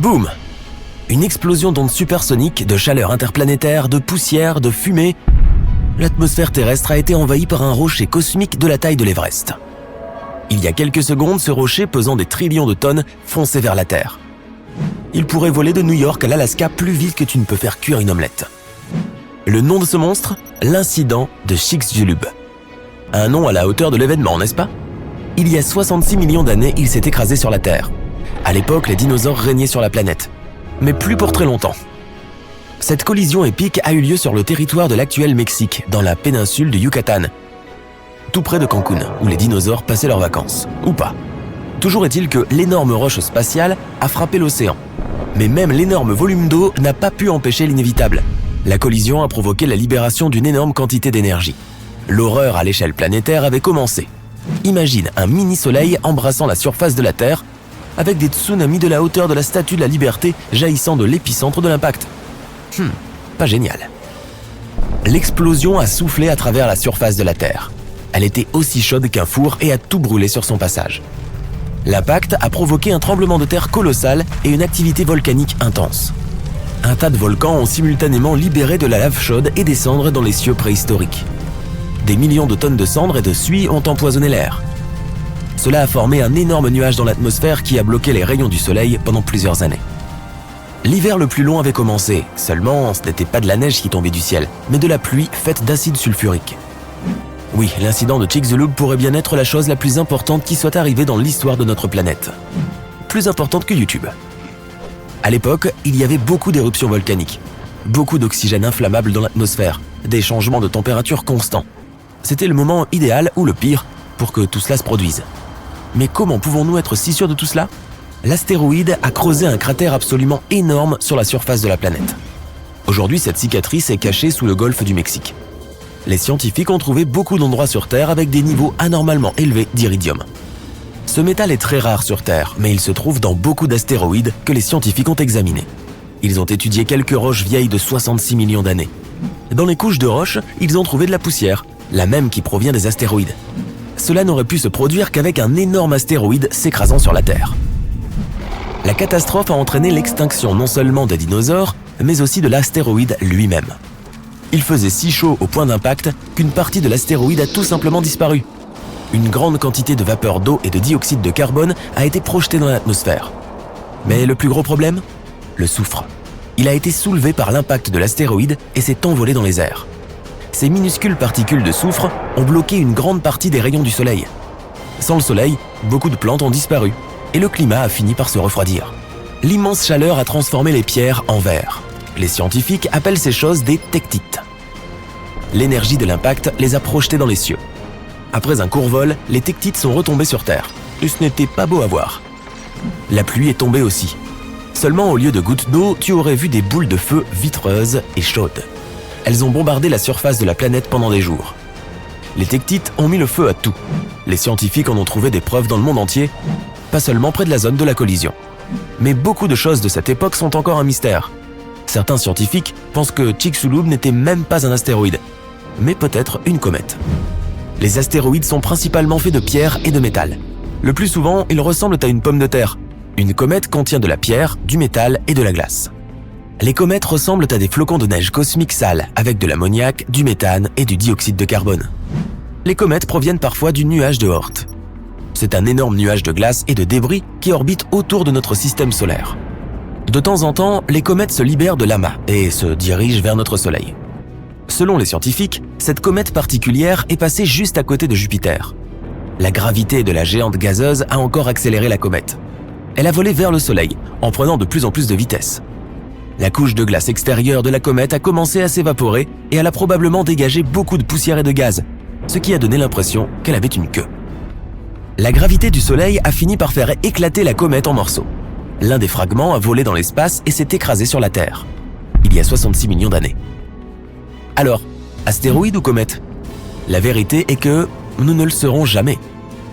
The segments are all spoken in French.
Boum! Une explosion d'ondes supersoniques, de chaleur interplanétaire, de poussière, de fumée. L'atmosphère terrestre a été envahie par un rocher cosmique de la taille de l'Everest. Il y a quelques secondes, ce rocher pesant des trillions de tonnes fonçait vers la Terre. Il pourrait voler de New York à l'Alaska plus vite que tu ne peux faire cuire une omelette. Le nom de ce monstre? L'incident de Chicxulub. Un nom à la hauteur de l'événement, n'est-ce pas? Il y a 66 millions d'années, il s'est écrasé sur la Terre. À l'époque, les dinosaures régnaient sur la planète. Mais plus pour très longtemps. Cette collision épique a eu lieu sur le territoire de l'actuel Mexique, dans la péninsule du Yucatan, tout près de Cancun, où les dinosaures passaient leurs vacances. Ou pas. Toujours est-il que l'énorme roche spatiale a frappé l'océan. Mais même l'énorme volume d'eau n'a pas pu empêcher l'inévitable. La collision a provoqué la libération d'une énorme quantité d'énergie. L'horreur à l'échelle planétaire avait commencé. Imagine un mini-soleil embrassant la surface de la Terre, avec des tsunamis de la hauteur de la Statue de la Liberté jaillissant de l'épicentre de l'impact. Pas génial. L'explosion a soufflé à travers la surface de la Terre. Elle était aussi chaude qu'un four et a tout brûlé sur son passage. L'impact a provoqué un tremblement de terre colossal et une activité volcanique intense. Un tas de volcans ont simultanément libéré de la lave chaude et des cendres dans les cieux préhistoriques. Des millions de tonnes de cendres et de suie ont empoisonné l'air. Cela a formé un énorme nuage dans l'atmosphère qui a bloqué les rayons du soleil pendant plusieurs années. L'hiver le plus long avait commencé, seulement ce n'était pas de la neige qui tombait du ciel, mais de la pluie faite d'acide sulfurique. Oui, l'incident de Chicxulub pourrait bien être la chose la plus importante qui soit arrivée dans l'histoire de notre planète. Plus importante que YouTube. À l'époque, il y avait beaucoup d'éruptions volcaniques, beaucoup d'oxygène inflammable dans l'atmosphère, des changements de température constants. C'était le moment idéal, ou le pire, pour que tout cela se produise. Mais comment pouvons-nous être si sûrs de tout cela? L'astéroïde a creusé un cratère absolument énorme sur la surface de la planète. Aujourd'hui, cette cicatrice est cachée sous le golfe du Mexique. Les scientifiques ont trouvé beaucoup d'endroits sur Terre avec des niveaux anormalement élevés d'iridium. Ce métal est très rare sur Terre, mais il se trouve dans beaucoup d'astéroïdes que les scientifiques ont examinés. Ils ont étudié quelques roches vieilles de 66 millions d'années. Dans les couches de roches, ils ont trouvé de la poussière, la même qui provient des astéroïdes. Cela n'aurait pu se produire qu'avec un énorme astéroïde s'écrasant sur la Terre. La catastrophe a entraîné l'extinction non seulement des dinosaures, mais aussi de l'astéroïde lui-même. Il faisait si chaud au point d'impact qu'une partie de l'astéroïde a tout simplement disparu. Une grande quantité de vapeur d'eau et de dioxyde de carbone a été projetée dans l'atmosphère. Mais le plus gros problème? Le soufre. Il a été soulevé par l'impact de l'astéroïde et s'est envolé dans les airs. Ces minuscules particules de soufre ont bloqué une grande partie des rayons du soleil. Sans le soleil, beaucoup de plantes ont disparu et le climat a fini par se refroidir. L'immense chaleur a transformé les pierres en verre. Les scientifiques appellent ces choses des tectites. L'énergie de l'impact les a projetées dans les cieux. Après un court vol, les tectites sont retombées sur Terre. Et ce n'était pas beau à voir. La pluie est tombée aussi. Seulement au lieu de gouttes d'eau, tu aurais vu des boules de feu vitreuses et chaudes. Elles ont bombardé la surface de la planète pendant des jours. Les tectites ont mis le feu à tout. Les scientifiques en ont trouvé des preuves dans le monde entier, pas seulement près de la zone de la collision. Mais beaucoup de choses de cette époque sont encore un mystère. Certains scientifiques pensent que Chicxulub n'était même pas un astéroïde, mais peut-être une comète. Les astéroïdes sont principalement faits de pierre et de métal. Le plus souvent, ils ressemblent à une pomme de terre. Une comète contient de la pierre, du métal et de la glace. Les comètes ressemblent à des flocons de neige cosmiques sales avec de l'ammoniac, du méthane et du dioxyde de carbone. Les comètes proviennent parfois du nuage de Oort. C'est un énorme nuage de glace et de débris qui orbite autour de notre système solaire. De temps en temps, les comètes se libèrent de l'amas et se dirigent vers notre Soleil. Selon les scientifiques, cette comète particulière est passée juste à côté de Jupiter. La gravité de la géante gazeuse a encore accéléré la comète. Elle a volé vers le Soleil, en prenant de plus en plus de vitesse. La couche de glace extérieure de la comète a commencé à s'évaporer et elle a probablement dégagé beaucoup de poussière et de gaz, ce qui a donné l'impression qu'elle avait une queue. La gravité du Soleil a fini par faire éclater la comète en morceaux. L'un des fragments a volé dans l'espace et s'est écrasé sur la Terre, il y a 66 millions d'années. Alors, astéroïde ou comète? La vérité est que nous ne le saurons jamais.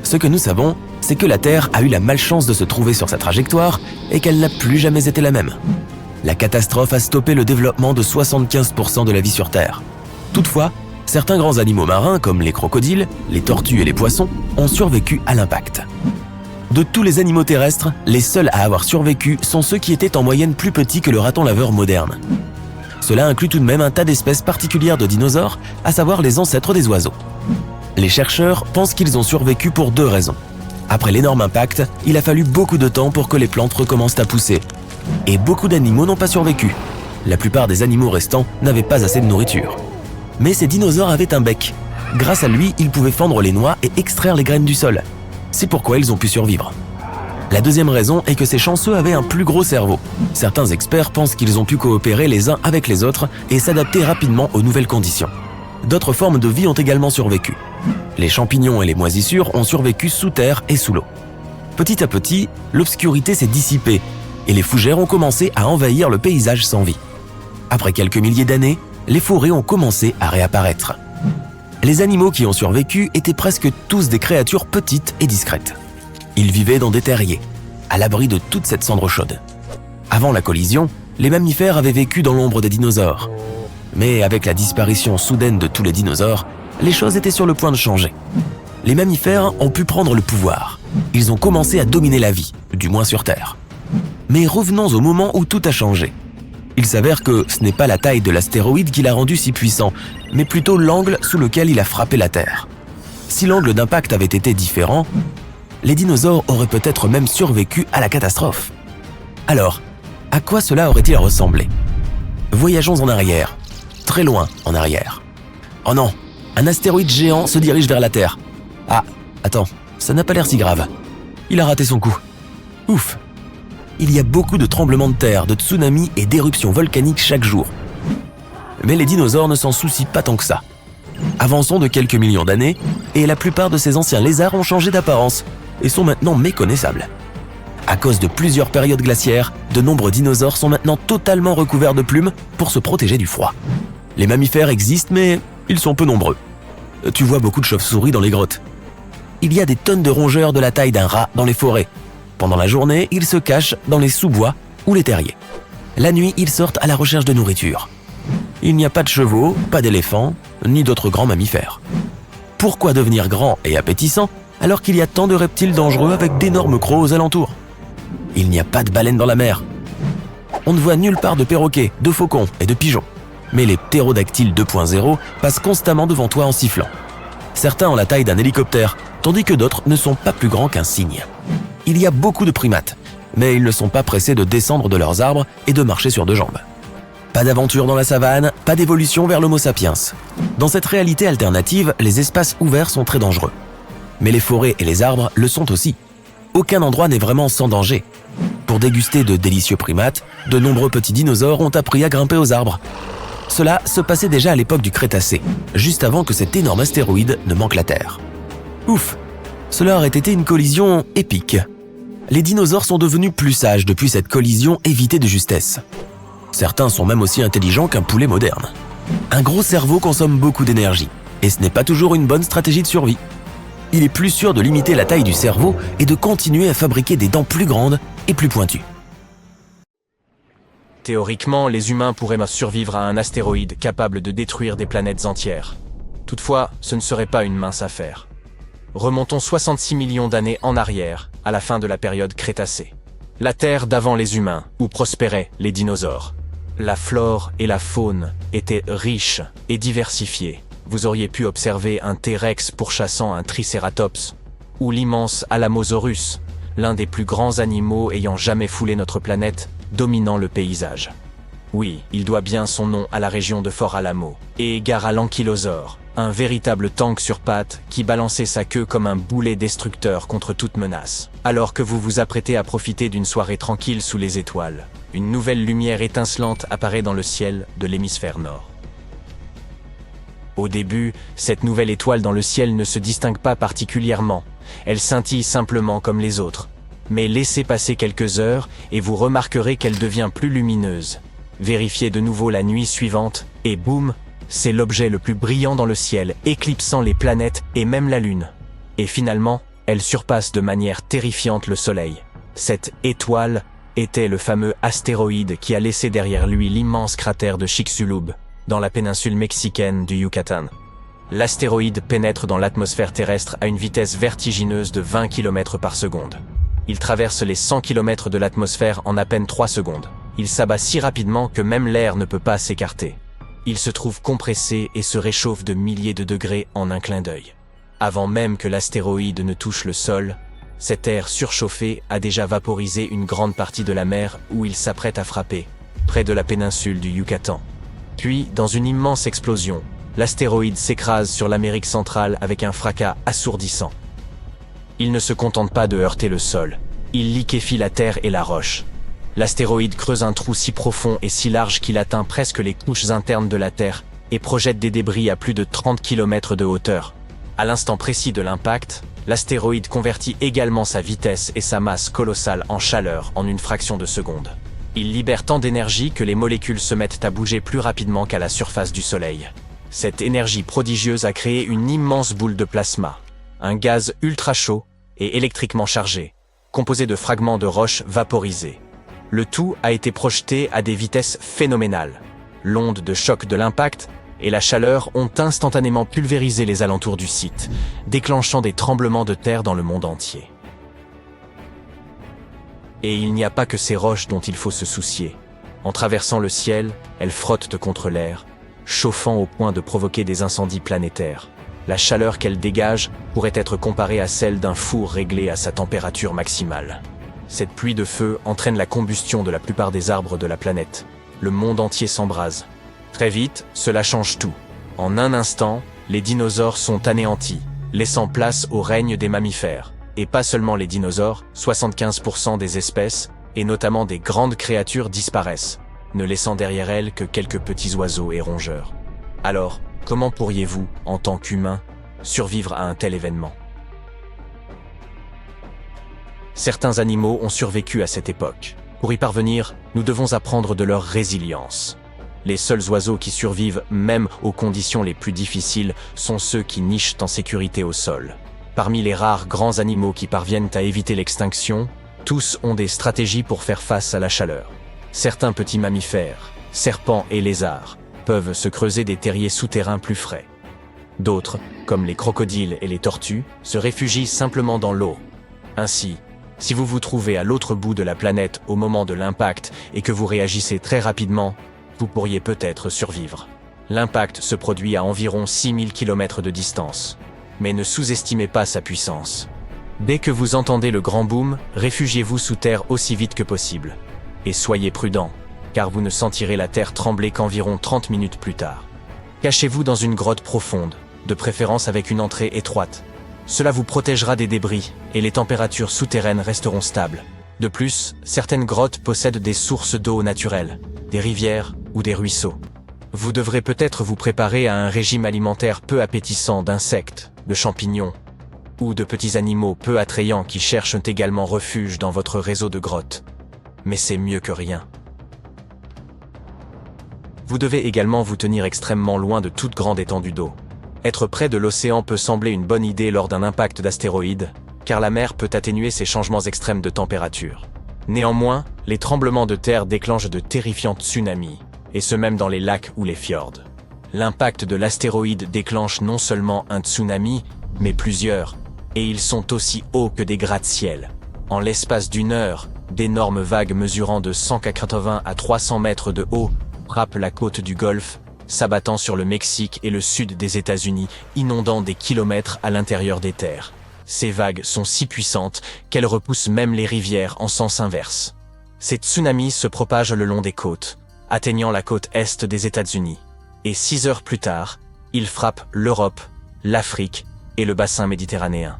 Ce que nous savons, c'est que la Terre a eu la malchance de se trouver sur sa trajectoire et qu'elle n'a plus jamais été la même. La catastrophe a stoppé le développement de 75% de la vie sur Terre. Toutefois, certains grands animaux marins comme les crocodiles, les tortues et les poissons ont survécu à l'impact. De tous les animaux terrestres, les seuls à avoir survécu sont ceux qui étaient en moyenne plus petits que le raton laveur moderne. Cela inclut tout de même un tas d'espèces particulières de dinosaures, à savoir les ancêtres des oiseaux. Les chercheurs pensent qu'ils ont survécu pour 2 raisons. Après l'énorme impact, il a fallu beaucoup de temps pour que les plantes recommencent à pousser. Et beaucoup d'animaux n'ont pas survécu. La plupart des animaux restants n'avaient pas assez de nourriture. Mais ces dinosaures avaient un bec. Grâce à lui, ils pouvaient fendre les noix et extraire les graines du sol. C'est pourquoi ils ont pu survivre. La deuxième raison est que ces chanceux avaient un plus gros cerveau. Certains experts pensent qu'ils ont pu coopérer les uns avec les autres et s'adapter rapidement aux nouvelles conditions. D'autres formes de vie ont également survécu. Les champignons et les moisissures ont survécu sous terre et sous l'eau. Petit à petit, l'obscurité s'est dissipée et les fougères ont commencé à envahir le paysage sans vie. Après quelques milliers d'années, les forêts ont commencé à réapparaître. Les animaux qui ont survécu étaient presque tous des créatures petites et discrètes. Ils vivaient dans des terriers, à l'abri de toute cette cendre chaude. Avant la collision, les mammifères avaient vécu dans l'ombre des dinosaures. Mais avec la disparition soudaine de tous les dinosaures, les choses étaient sur le point de changer. Les mammifères ont pu prendre le pouvoir. Ils ont commencé à dominer la vie, du moins sur Terre. Mais revenons au moment où tout a changé. Il s'avère que ce n'est pas la taille de l'astéroïde qui l'a rendu si puissant, mais plutôt l'angle sous lequel il a frappé la Terre. Si l'angle d'impact avait été différent, les dinosaures auraient peut-être même survécu à la catastrophe. Alors, à quoi cela aurait-il ressemblé? Voyageons en arrière, très loin en arrière. Oh non, un astéroïde géant se dirige vers la Terre. Ah, attends, ça n'a pas l'air si grave. Il a raté son coup. Ouf. Il y a beaucoup de tremblements de terre, de tsunamis et d'éruptions volcaniques chaque jour. Mais les dinosaures ne s'en soucient pas tant que ça. Avançons de quelques millions d'années, et la plupart de ces anciens lézards ont changé d'apparence et sont maintenant méconnaissables. À cause de plusieurs périodes glaciaires, de nombreux dinosaures sont maintenant totalement recouverts de plumes pour se protéger du froid. Les mammifères existent, mais ils sont peu nombreux. Tu vois beaucoup de chauves-souris dans les grottes. Il y a des tonnes de rongeurs de la taille d'un rat dans les forêts. Pendant la journée, ils se cachent dans les sous-bois ou les terriers. La nuit, ils sortent à la recherche de nourriture. Il n'y a pas de chevaux, pas d'éléphants, ni d'autres grands mammifères. Pourquoi devenir grand et appétissant alors qu'il y a tant de reptiles dangereux avec d'énormes crocs aux alentours? Il n'y a pas de baleines dans la mer. On ne voit nulle part de perroquets, de faucons et de pigeons. Mais les ptérodactyles 2.0 passent constamment devant toi en sifflant. Certains ont la taille d'un hélicoptère, tandis que d'autres ne sont pas plus grands qu'un cygne. Il y a beaucoup de primates, mais ils ne sont pas pressés de descendre de leurs arbres et de marcher sur 2 jambes. Pas d'aventure dans la savane, pas d'évolution vers l'Homo sapiens. Dans cette réalité alternative, les espaces ouverts sont très dangereux. Mais les forêts et les arbres le sont aussi. Aucun endroit n'est vraiment sans danger. Pour déguster de délicieux primates, de nombreux petits dinosaures ont appris à grimper aux arbres. Cela se passait déjà à l'époque du Crétacé, juste avant que cet énorme astéroïde ne manque la Terre. Ouf, cela aurait été une collision épique. Les dinosaures sont devenus plus sages depuis cette collision évitée de justesse. Certains sont même aussi intelligents qu'un poulet moderne. Un gros cerveau consomme beaucoup d'énergie, et ce n'est pas toujours une bonne stratégie de survie. Il est plus sûr de limiter la taille du cerveau et de continuer à fabriquer des dents plus grandes et plus pointues. Théoriquement, les humains pourraient survivre à un astéroïde capable de détruire des planètes entières. Toutefois, ce ne serait pas une mince affaire. Remontons 66 millions d'années en arrière, à la fin de la période Crétacée. La Terre d'avant les humains, où prospéraient les dinosaures. La flore et la faune étaient riches et diversifiées. Vous auriez pu observer un T-Rex pourchassant un Tricératops, ou l'immense Alamosaurus, l'un des plus grands animaux ayant jamais foulé notre planète, dominant le paysage. Oui, il doit bien son nom à la région de Fort Alamo, et égare à l'ankylosaure, un véritable tank sur pattes qui balançait sa queue comme un boulet destructeur contre toute menace. Alors que vous vous apprêtez à profiter d'une soirée tranquille sous les étoiles, une nouvelle lumière étincelante apparaît dans le ciel de l'hémisphère nord. Au début, cette nouvelle étoile dans le ciel ne se distingue pas particulièrement, elle scintille simplement comme les autres. Mais laissez passer quelques heures et vous remarquerez qu'elle devient plus lumineuse. Vérifiez de nouveau la nuit suivante, et boum, c'est l'objet le plus brillant dans le ciel, éclipsant les planètes et même la Lune. Et finalement, elle surpasse de manière terrifiante le Soleil. Cette étoile était le fameux astéroïde qui a laissé derrière lui l'immense cratère de Chicxulub, dans la péninsule mexicaine du Yucatan. L'astéroïde pénètre dans l'atmosphère terrestre à une vitesse vertigineuse de 20 km par seconde. Il traverse les 100 km de l'atmosphère en à peine 3 secondes. Il s'abat si rapidement que même l'air ne peut pas s'écarter. Il se trouve compressé et se réchauffe de milliers de degrés en un clin d'œil. Avant même que l'astéroïde ne touche le sol, cet air surchauffé a déjà vaporisé une grande partie de la mer où il s'apprête à frapper, près de la péninsule du Yucatan. Puis, dans une immense explosion, l'astéroïde s'écrase sur l'Amérique centrale avec un fracas assourdissant. Il ne se contente pas de heurter le sol, il liquéfie la terre et la roche. L'astéroïde creuse un trou si profond et si large qu'il atteint presque les couches internes de la Terre et projette des débris à plus de 30 km de hauteur. À l'instant précis de l'impact, l'astéroïde convertit également sa vitesse et sa masse colossale en chaleur en une fraction de seconde. Il libère tant d'énergie que les molécules se mettent à bouger plus rapidement qu'à la surface du Soleil. Cette énergie prodigieuse a créé une immense boule de plasma, un gaz ultra chaud et électriquement chargé, composé de fragments de roches vaporisés. Le tout a été projeté à des vitesses phénoménales. L'onde de choc de l'impact et la chaleur ont instantanément pulvérisé les alentours du site, déclenchant des tremblements de terre dans le monde entier. Et il n'y a pas que ces roches dont il faut se soucier. En traversant le ciel, elles frottent contre l'air, chauffant au point de provoquer des incendies planétaires. La chaleur qu'elles dégagent pourrait être comparée à celle d'un four réglé à sa température maximale. Cette pluie de feu entraîne la combustion de la plupart des arbres de la planète. Le monde entier s'embrase. Très vite, cela change tout. En un instant, les dinosaures sont anéantis, laissant place au règne des mammifères. Et pas seulement les dinosaures, 75% des espèces, et notamment des grandes créatures disparaissent, ne laissant derrière elles que quelques petits oiseaux et rongeurs. Alors, comment pourriez-vous, en tant qu'humain, survivre à un tel événement ? Certains animaux ont survécu à cette époque. Pour y parvenir, nous devons apprendre de leur résilience. Les seuls oiseaux qui survivent, même aux conditions les plus difficiles, sont ceux qui nichent en sécurité au sol. Parmi les rares grands animaux qui parviennent à éviter l'extinction, tous ont des stratégies pour faire face à la chaleur. Certains petits mammifères, serpents et lézards, peuvent se creuser des terriers souterrains plus frais. D'autres, comme les crocodiles et les tortues, se réfugient simplement dans l'eau. Ainsi, si vous vous trouvez à l'autre bout de la planète au moment de l'impact et que vous réagissez très rapidement, vous pourriez peut-être survivre. L'impact se produit à environ 6000 km de distance. Mais ne sous-estimez pas sa puissance. Dès que vous entendez le grand boom, réfugiez-vous sous terre aussi vite que possible. Et soyez prudent, car vous ne sentirez la terre trembler qu'environ 30 minutes plus tard. Cachez-vous dans une grotte profonde, de préférence avec une entrée étroite. Cela vous protégera des débris et les températures souterraines resteront stables. De plus, certaines grottes possèdent des sources d'eau naturelles, des rivières ou des ruisseaux. Vous devrez peut-être vous préparer à un régime alimentaire peu appétissant d'insectes, de champignons ou de petits animaux peu attrayants qui cherchent également refuge dans votre réseau de grottes. Mais c'est mieux que rien. Vous devez également vous tenir extrêmement loin de toute grande étendue d'eau. Être près de l'océan peut sembler une bonne idée lors d'un impact d'astéroïde, car la mer peut atténuer ces changements extrêmes de température. Néanmoins, les tremblements de terre déclenchent de terrifiants tsunamis, et ce même dans les lacs ou les fjords. L'impact de l'astéroïde déclenche non seulement un tsunami, mais plusieurs, et ils sont aussi hauts que des gratte-ciel. En l'espace d'une heure, d'énormes vagues mesurant de 180 à 300 mètres de haut frappent la côte du Golfe, s'abattant sur le Mexique et le sud des États-Unis, inondant des kilomètres à l'intérieur des terres. Ces vagues sont si puissantes qu'elles repoussent même les rivières en sens inverse. Ces tsunamis se propagent le long des côtes, atteignant la côte est des États-Unis. Et 6 heures plus tard, ils frappent l'Europe, l'Afrique et le bassin méditerranéen.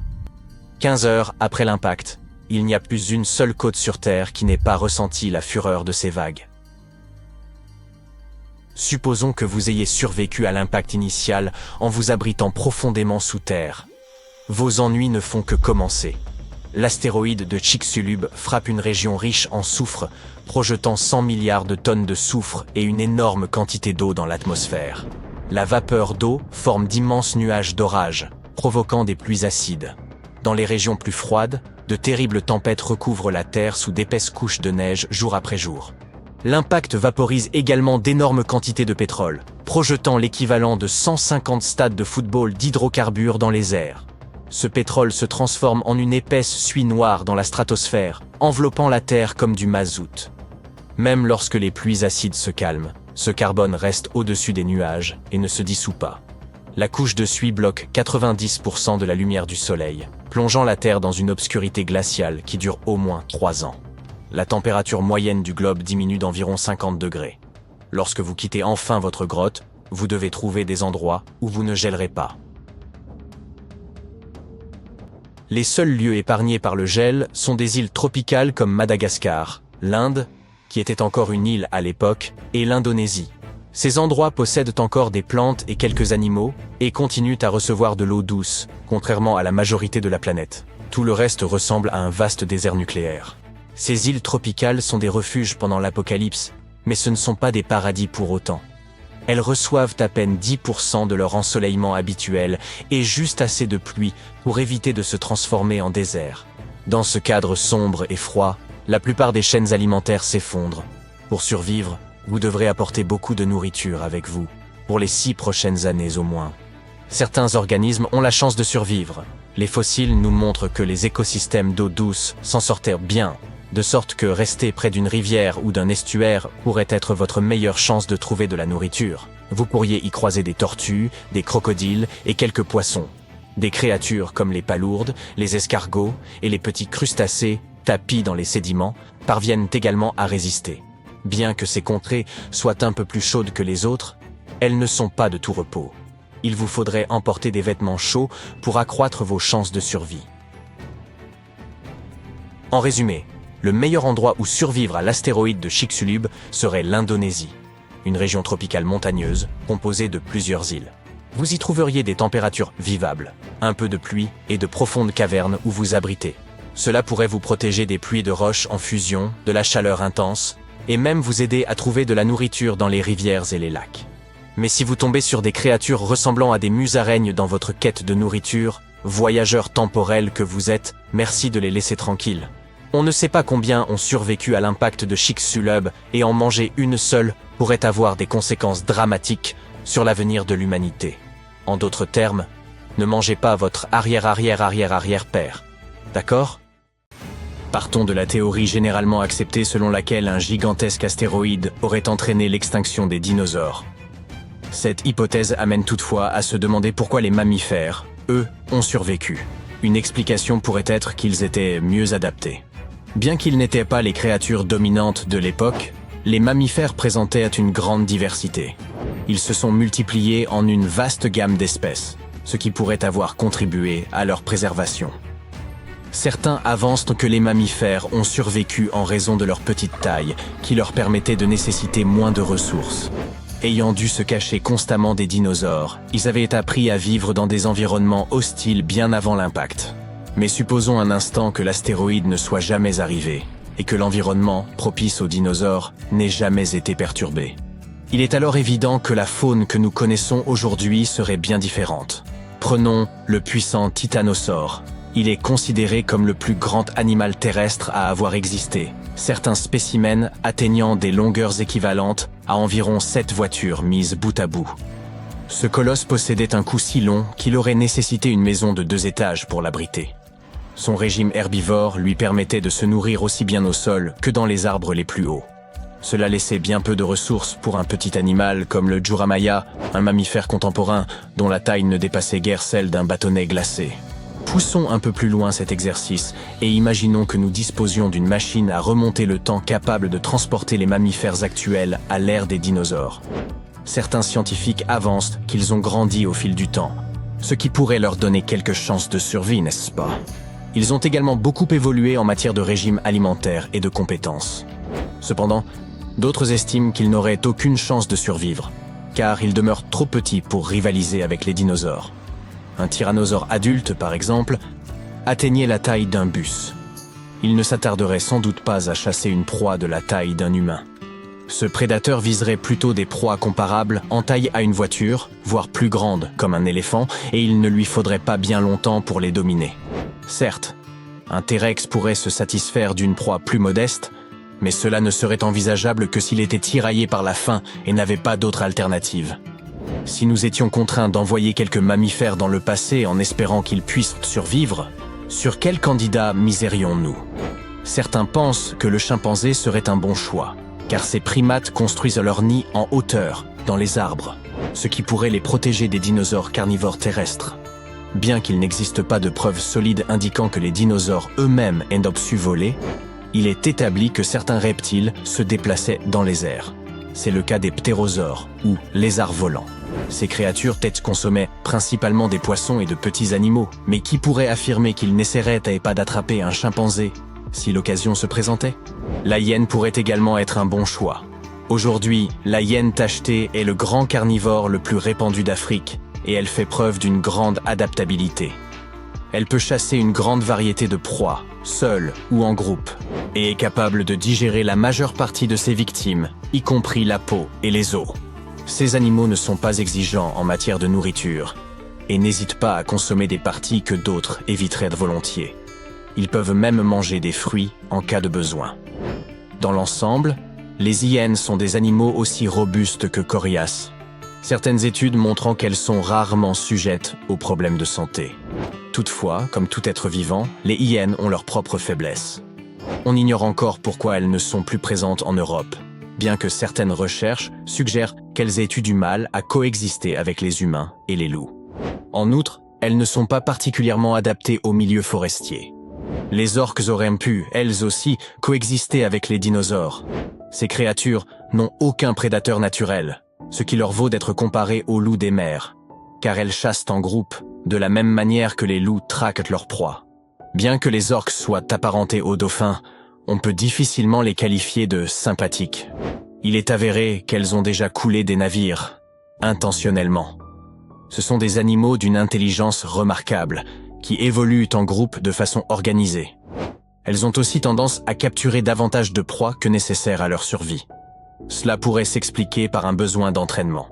15 heures après l'impact, il n'y a plus une seule côte sur Terre qui n'ait pas ressenti la fureur de ces vagues. Supposons que vous ayez survécu à l'impact initial en vous abritant profondément sous terre. Vos ennuis ne font que commencer. L'astéroïde de Chicxulub frappe une région riche en soufre, projetant 100 milliards de tonnes de soufre et une énorme quantité d'eau dans l'atmosphère. La vapeur d'eau forme d'immenses nuages d'orage, provoquant des pluies acides. Dans les régions plus froides, de terribles tempêtes recouvrent la Terre sous d'épaisses couches de neige jour après jour. L'impact vaporise également d'énormes quantités de pétrole, projetant l'équivalent de 150 stades de football d'hydrocarbures dans les airs. Ce pétrole se transforme en une épaisse suie noire dans la stratosphère, enveloppant la Terre comme du mazout. Même lorsque les pluies acides se calment, ce carbone reste au-dessus des nuages et ne se dissout pas. La couche de suie bloque 90% de la lumière du Soleil, plongeant la Terre dans une obscurité glaciale qui dure au moins 3 ans. La température moyenne du globe diminue d'environ 50 degrés. Lorsque vous quittez enfin votre grotte, vous devez trouver des endroits où vous ne gèlerez pas. Les seuls lieux épargnés par le gel sont des îles tropicales comme Madagascar, l'Inde, qui était encore une île à l'époque, et l'Indonésie. Ces endroits possèdent encore des plantes et quelques animaux, et continuent à recevoir de l'eau douce, contrairement à la majorité de la planète. Tout le reste ressemble à un vaste désert nucléaire. Ces îles tropicales sont des refuges pendant l'apocalypse, mais ce ne sont pas des paradis pour autant. Elles reçoivent à peine 10% de leur ensoleillement habituel et juste assez de pluie pour éviter de se transformer en désert. Dans ce cadre sombre et froid, la plupart des chaînes alimentaires s'effondrent. Pour survivre, vous devrez apporter beaucoup de nourriture avec vous, pour les 6 prochaines années au moins. Certains organismes ont la chance de survivre. Les fossiles nous montrent que les écosystèmes d'eau douce s'en sortaient bien, de sorte que rester près d'une rivière ou d'un estuaire pourrait être votre meilleure chance de trouver de la nourriture. Vous pourriez y croiser des tortues, des crocodiles et quelques poissons. Des créatures comme les palourdes, les escargots et les petits crustacés, tapis dans les sédiments, parviennent également à résister. Bien que ces contrées soient un peu plus chaudes que les autres, elles ne sont pas de tout repos. Il vous faudrait emporter des vêtements chauds pour accroître vos chances de survie. En résumé, le meilleur endroit où survivre à l'astéroïde de Chicxulub serait l'Indonésie, une région tropicale montagneuse composée de plusieurs îles. Vous y trouveriez des températures vivables, un peu de pluie et de profondes cavernes où vous abritez. Cela pourrait vous protéger des pluies de roches en fusion, de la chaleur intense, et même vous aider à trouver de la nourriture dans les rivières et les lacs. Mais si vous tombez sur des créatures ressemblant à des musaraignes dans votre quête de nourriture, voyageurs temporels que vous êtes, merci de les laisser tranquilles. On ne sait pas combien ont survécu à l'impact de Chicxulub et en manger une seule pourrait avoir des conséquences dramatiques sur l'avenir de l'humanité. En d'autres termes, ne mangez pas votre arrière-arrière-arrière-arrière-père. D'accord ? Partons de la théorie généralement acceptée selon laquelle un gigantesque astéroïde aurait entraîné l'extinction des dinosaures. Cette hypothèse amène toutefois à se demander pourquoi les mammifères, eux, ont survécu. Une explication pourrait être qu'ils étaient mieux adaptés. Bien qu'ils n'étaient pas les créatures dominantes de l'époque, les mammifères présentaient une grande diversité. Ils se sont multipliés en une vaste gamme d'espèces, ce qui pourrait avoir contribué à leur préservation. Certains avancent que les mammifères ont survécu en raison de leur petite taille, qui leur permettait de nécessiter moins de ressources. Ayant dû se cacher constamment des dinosaures, ils avaient appris à vivre dans des environnements hostiles bien avant l'impact. Mais supposons un instant que l'astéroïde ne soit jamais arrivé, et que l'environnement, propice aux dinosaures, n'ait jamais été perturbé. Il est alors évident que la faune que nous connaissons aujourd'hui serait bien différente. Prenons le puissant titanosaure. Il est considéré comme le plus grand animal terrestre à avoir existé, certains spécimens atteignant des longueurs équivalentes à environ 7 voitures mises bout à bout. Ce colosse possédait un cou si long qu'il aurait nécessité une maison de 2 étages pour l'abriter. Son régime herbivore lui permettait de se nourrir aussi bien au sol que dans les arbres les plus hauts. Cela laissait bien peu de ressources pour un petit animal comme le Juramaya, un mammifère contemporain dont la taille ne dépassait guère celle d'un bâtonnet glacé. Poussons un peu plus loin cet exercice et imaginons que nous disposions d'une machine à remonter le temps capable de transporter les mammifères actuels à l'ère des dinosaures. Certains scientifiques avancent qu'ils ont grandi au fil du temps, ce qui pourrait leur donner quelques chances de survie, n'est-ce pas ? Ils ont également beaucoup évolué en matière de régime alimentaire et de compétences. Cependant, d'autres estiment qu'ils n'auraient aucune chance de survivre, car ils demeurent trop petits pour rivaliser avec les dinosaures. Un tyrannosaure adulte, par exemple, atteignait la taille d'un bus. Il ne s'attarderait sans doute pas à chasser une proie de la taille d'un humain. Ce prédateur viserait plutôt des proies comparables en taille à une voiture, voire plus grande comme un éléphant, et il ne lui faudrait pas bien longtemps pour les dominer. Certes, un T-Rex pourrait se satisfaire d'une proie plus modeste, mais cela ne serait envisageable que s'il était tiraillé par la faim et n'avait pas d'autre alternative. Si nous étions contraints d'envoyer quelques mammifères dans le passé en espérant qu'ils puissent survivre, sur quel candidat misérions-nous? Certains pensent que le chimpanzé serait un bon choix, car ces primates construisent leur nid en hauteur, dans les arbres, ce qui pourrait les protéger des dinosaures carnivores terrestres. Bien qu'il n'existe pas de preuves solides indiquant que les dinosaures eux-mêmes aient su voler, il est établi que certains reptiles se déplaçaient dans les airs. C'est le cas des ptérosaures, ou lézards volants. Ces créatures consommaient principalement des poissons et de petits animaux, mais qui pourrait affirmer qu'ils n'essaieraient pas d'attraper un chimpanzé si l'occasion se présentait? La hyène pourrait également être un bon choix. Aujourd'hui, la hyène tachetée est le grand carnivore le plus répandu d'Afrique, et elle fait preuve d'une grande adaptabilité. Elle peut chasser une grande variété de proies, seule ou en groupe, et est capable de digérer la majeure partie de ses victimes, y compris la peau et les os. Ces animaux ne sont pas exigeants en matière de nourriture, et n'hésitent pas à consommer des parties que d'autres éviteraient volontiers. Ils peuvent même manger des fruits en cas de besoin. Dans l'ensemble, les hyènes sont des animaux aussi robustes que coriaces. Certaines études montrant qu'elles sont rarement sujettes aux problèmes de santé. Toutefois, comme tout être vivant, les hyènes ont leurs propres faiblesses. On ignore encore pourquoi elles ne sont plus présentes en Europe, bien que certaines recherches suggèrent qu'elles aient eu du mal à coexister avec les humains et les loups. En outre, elles ne sont pas particulièrement adaptées au milieu forestier. Les orques auraient pu, elles aussi, coexister avec les dinosaures. Ces créatures n'ont aucun prédateur naturel, ce qui leur vaut d'être comparées aux loups des mers, car elles chassent en groupe, de la même manière que les loups traquent leurs proies. Bien que les orques soient apparentés aux dauphins, on peut difficilement les qualifier de sympathiques. Il est avéré qu'elles ont déjà coulé des navires, intentionnellement. Ce sont des animaux d'une intelligence remarquable, qui évoluent en groupe de façon organisée. Elles ont aussi tendance à capturer davantage de proies que nécessaire à leur survie. Cela pourrait s'expliquer par un besoin d'entraînement.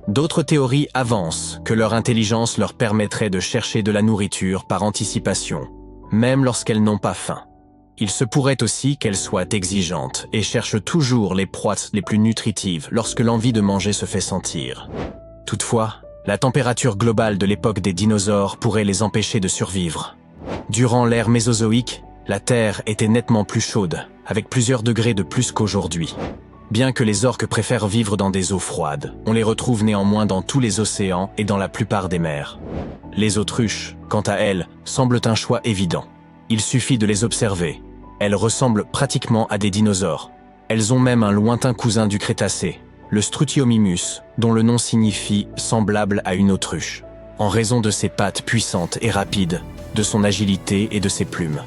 D'autres théories avancent que leur intelligence leur permettrait de chercher de la nourriture par anticipation, même lorsqu'elles n'ont pas faim. Il se pourrait aussi qu'elles soient exigeantes et cherchent toujours les proies les plus nutritives lorsque l'envie de manger se fait sentir. Toutefois, la température globale de l'époque des dinosaures pourrait les empêcher de survivre. Durant l'ère mésozoïque, la Terre était nettement plus chaude, avec plusieurs degrés de plus qu'aujourd'hui. Bien que les orques préfèrent vivre dans des eaux froides, on les retrouve néanmoins dans tous les océans et dans la plupart des mers. Les autruches, quant à elles, semblent un choix évident. Il suffit de les observer. Elles ressemblent pratiquement à des dinosaures. Elles ont même un lointain cousin du Crétacé, le Strutiomimus, dont le nom signifie « semblable à une autruche », en raison de ses pattes puissantes et rapides, de son agilité et de ses plumes.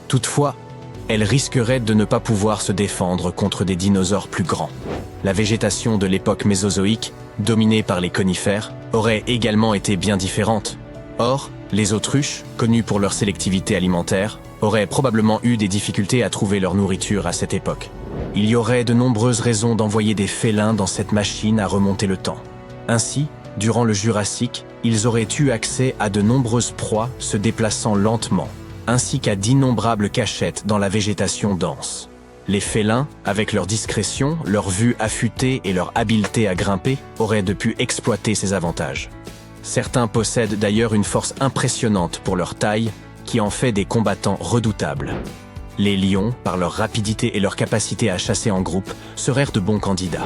Toutefois, elles risqueraient de ne pas pouvoir se défendre contre des dinosaures plus grands. La végétation de l'époque mésozoïque, dominée par les conifères, aurait également été bien différente. Or, les autruches, connues pour leur sélectivité alimentaire, auraient probablement eu des difficultés à trouver leur nourriture à cette époque. Il y aurait de nombreuses raisons d'envoyer des félins dans cette machine à remonter le temps. Ainsi, durant le Jurassique, ils auraient eu accès à de nombreuses proies se déplaçant lentement, ainsi qu'à d'innombrables cachettes dans la végétation dense. Les félins, avec leur discrétion, leur vue affûtée et leur habileté à grimper, auraient pu exploiter ces avantages. Certains possèdent d'ailleurs une force impressionnante pour leur taille, qui en fait des combattants redoutables. Les lions, par leur rapidité et leur capacité à chasser en groupe, seraient de bons candidats.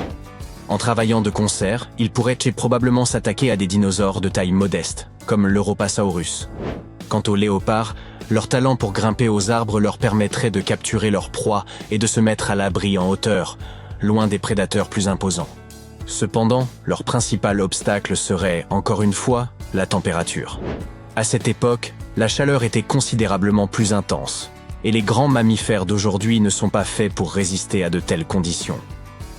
En travaillant de concert, ils pourraient probablement s'attaquer à des dinosaures de taille modeste, comme l'Europasaurus. Quant aux léopards, leur talent pour grimper aux arbres leur permettrait de capturer leur proie et de se mettre à l'abri en hauteur, loin des prédateurs plus imposants. Cependant, leur principal obstacle serait, encore une fois, la température. À cette époque, la chaleur était considérablement plus intense, et les grands mammifères d'aujourd'hui ne sont pas faits pour résister à de telles conditions.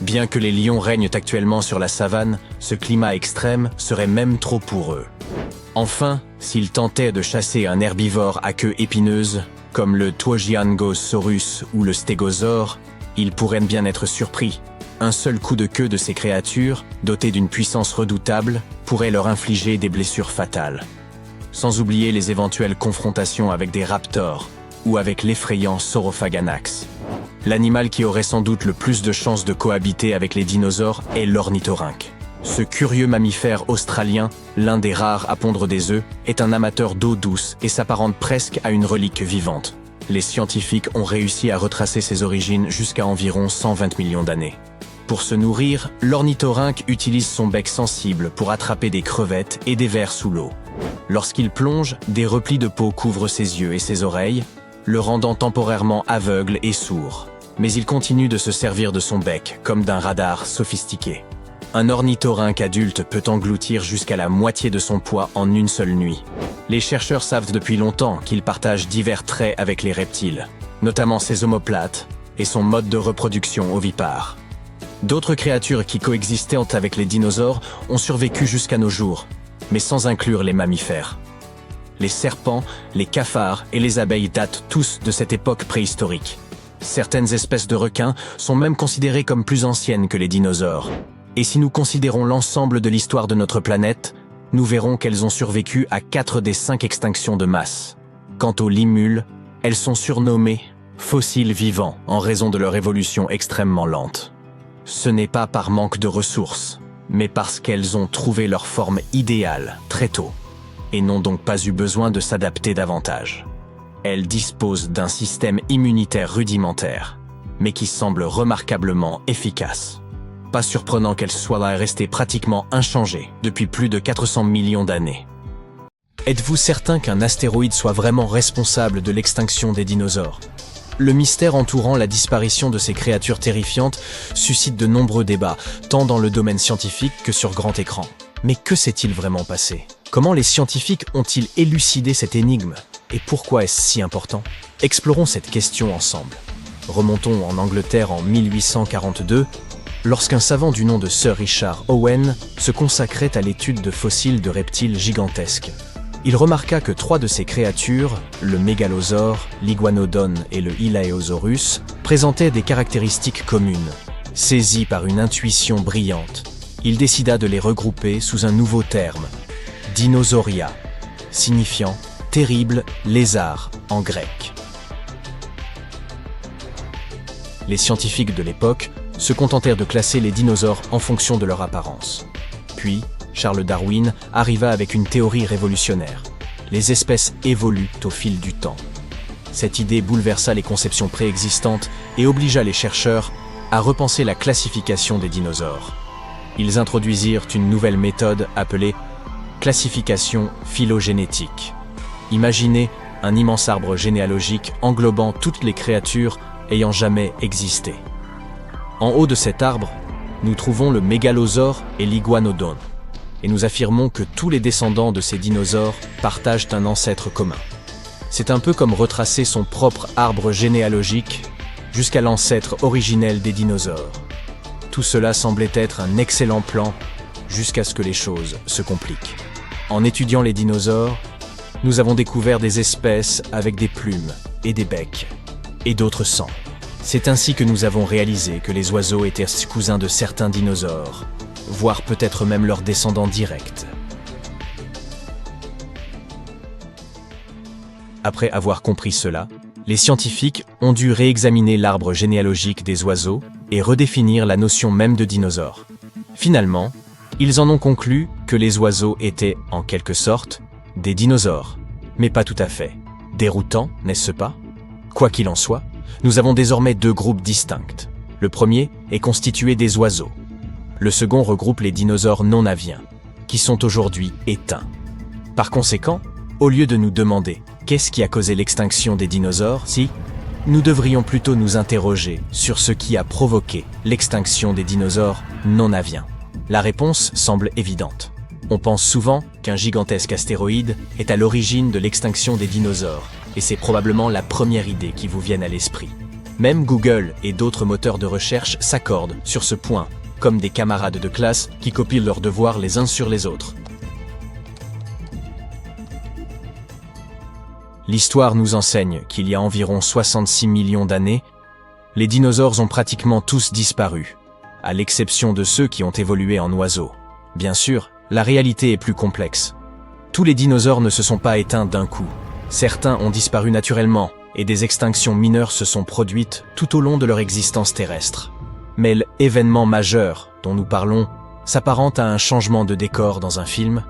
Bien que les lions règnent actuellement sur la savane, ce climat extrême serait même trop pour eux. Enfin, s'ils tentaient de chasser un herbivore à queue épineuse, comme le Tuojiangosaurus ou le stégosaure, ils pourraient bien être surpris. Un seul coup de queue de ces créatures, dotées d'une puissance redoutable, pourrait leur infliger des blessures fatales. Sans oublier les éventuelles confrontations avec des raptors ou avec l'effrayant Saurophaganax. L'animal qui aurait sans doute le plus de chances de cohabiter avec les dinosaures est l'ornithorynque. Ce curieux mammifère australien, l'un des rares à pondre des œufs, est un amateur d'eau douce et s'apparente presque à une relique vivante. Les scientifiques ont réussi à retracer ses origines jusqu'à environ 120 millions d'années. Pour se nourrir, l'ornithorynque utilise son bec sensible pour attraper des crevettes et des vers sous l'eau. Lorsqu'il plonge, des replis de peau couvrent ses yeux et ses oreilles, le rendant temporairement aveugle et sourd. Mais il continue de se servir de son bec comme d'un radar sophistiqué. Un ornithorynque adulte peut engloutir jusqu'à la moitié de son poids en une seule nuit. Les chercheurs savent depuis longtemps qu'il partage divers traits avec les reptiles, notamment ses omoplates et son mode de reproduction ovipare. D'autres créatures qui coexistaient avec les dinosaures ont survécu jusqu'à nos jours, mais sans inclure les mammifères. Les serpents, les cafards et les abeilles datent tous de cette époque préhistorique. Certaines espèces de requins sont même considérées comme plus anciennes que les dinosaures. Et si nous considérons l'ensemble de l'histoire de notre planète, nous verrons qu'elles ont survécu à 4 des 5 extinctions de masse. Quant aux limules, elles sont surnommées fossiles vivants en raison de leur évolution extrêmement lente. Ce n'est pas par manque de ressources, mais parce qu'elles ont trouvé leur forme idéale très tôt, et n'ont donc pas eu besoin de s'adapter davantage. Elles disposent d'un système immunitaire rudimentaire, mais qui semble remarquablement efficace. Pas surprenant qu'elles soient restées pratiquement inchangées depuis plus de 400 millions d'années. Êtes-vous certain qu'un astéroïde soit vraiment responsable de l'extinction des dinosaures ? Le mystère entourant la disparition de ces créatures terrifiantes suscite de nombreux débats, tant dans le domaine scientifique que sur grand écran. Mais que s'est-il vraiment passé ? Comment les scientifiques ont-ils élucidé cette énigme ? Et pourquoi est-ce si important ? Explorons cette question ensemble. Remontons en Angleterre en 1842, lorsqu'un savant du nom de Sir Richard Owen se consacrait à l'étude de fossiles de reptiles gigantesques. Il remarqua que 3 de ces créatures, le mégalosaure, l'iguanodon et le Hylaeosaurus, présentaient des caractéristiques communes. Saisi par une intuition brillante, il décida de les regrouper sous un nouveau terme, Dinosauria, signifiant « terrible lézard » en grec. Les scientifiques de l'époque se contentèrent de classer les dinosaures en fonction de leur apparence. Puis, Charles Darwin arriva avec une théorie révolutionnaire. Les espèces évoluent au fil du temps. Cette idée bouleversa les conceptions préexistantes et obligea les chercheurs à repenser la classification des dinosaures. Ils introduisirent une nouvelle méthode appelée classification phylogénétique. Imaginez un immense arbre généalogique englobant toutes les créatures ayant jamais existé. En haut de cet arbre, nous trouvons le mégalosaure et l'iguanodon, et nous affirmons que tous les descendants de ces dinosaures partagent un ancêtre commun. C'est un peu comme retracer son propre arbre généalogique jusqu'à l'ancêtre originel des dinosaures. Tout cela semblait être un excellent plan jusqu'à ce que les choses se compliquent. En étudiant les dinosaures, nous avons découvert des espèces avec des plumes et des becs, et d'autres sans. C'est ainsi que nous avons réalisé que les oiseaux étaient cousins de certains dinosaures, voire peut-être même leurs descendants directs. Après avoir compris cela, les scientifiques ont dû réexaminer l'arbre généalogique des oiseaux et redéfinir la notion même de dinosaure. Finalement, ils en ont conclu que les oiseaux étaient, en quelque sorte, des dinosaures, mais pas tout à fait. Déroutant, n'est-ce pas ? Quoi qu'il en soit, nous avons désormais 2 groupes distincts. Le premier est constitué des oiseaux. Le second regroupe les dinosaures non aviens, qui sont aujourd'hui éteints. Par conséquent, au lieu de nous demander qu'est-ce qui a causé l'extinction des dinosaures, nous devrions plutôt nous interroger sur ce qui a provoqué l'extinction des dinosaures non aviens. La réponse semble évidente. On pense souvent qu'un gigantesque astéroïde est à l'origine de l'extinction des dinosaures, et c'est probablement la première idée qui vous vient à l'esprit. Même Google et d'autres moteurs de recherche s'accordent sur ce point, comme des camarades de classe qui copient leurs devoirs les uns sur les autres. L'histoire nous enseigne qu'il y a environ 66 millions d'années, les dinosaures ont pratiquement tous disparu, à l'exception de ceux qui ont évolué en oiseaux. Bien sûr, la réalité est plus complexe. Tous les dinosaures ne se sont pas éteints d'un coup. Certains ont disparu naturellement, et des extinctions mineures se sont produites tout au long de leur existence terrestre. Mais l'événement majeur dont nous parlons s'apparente à un changement de décor dans un film,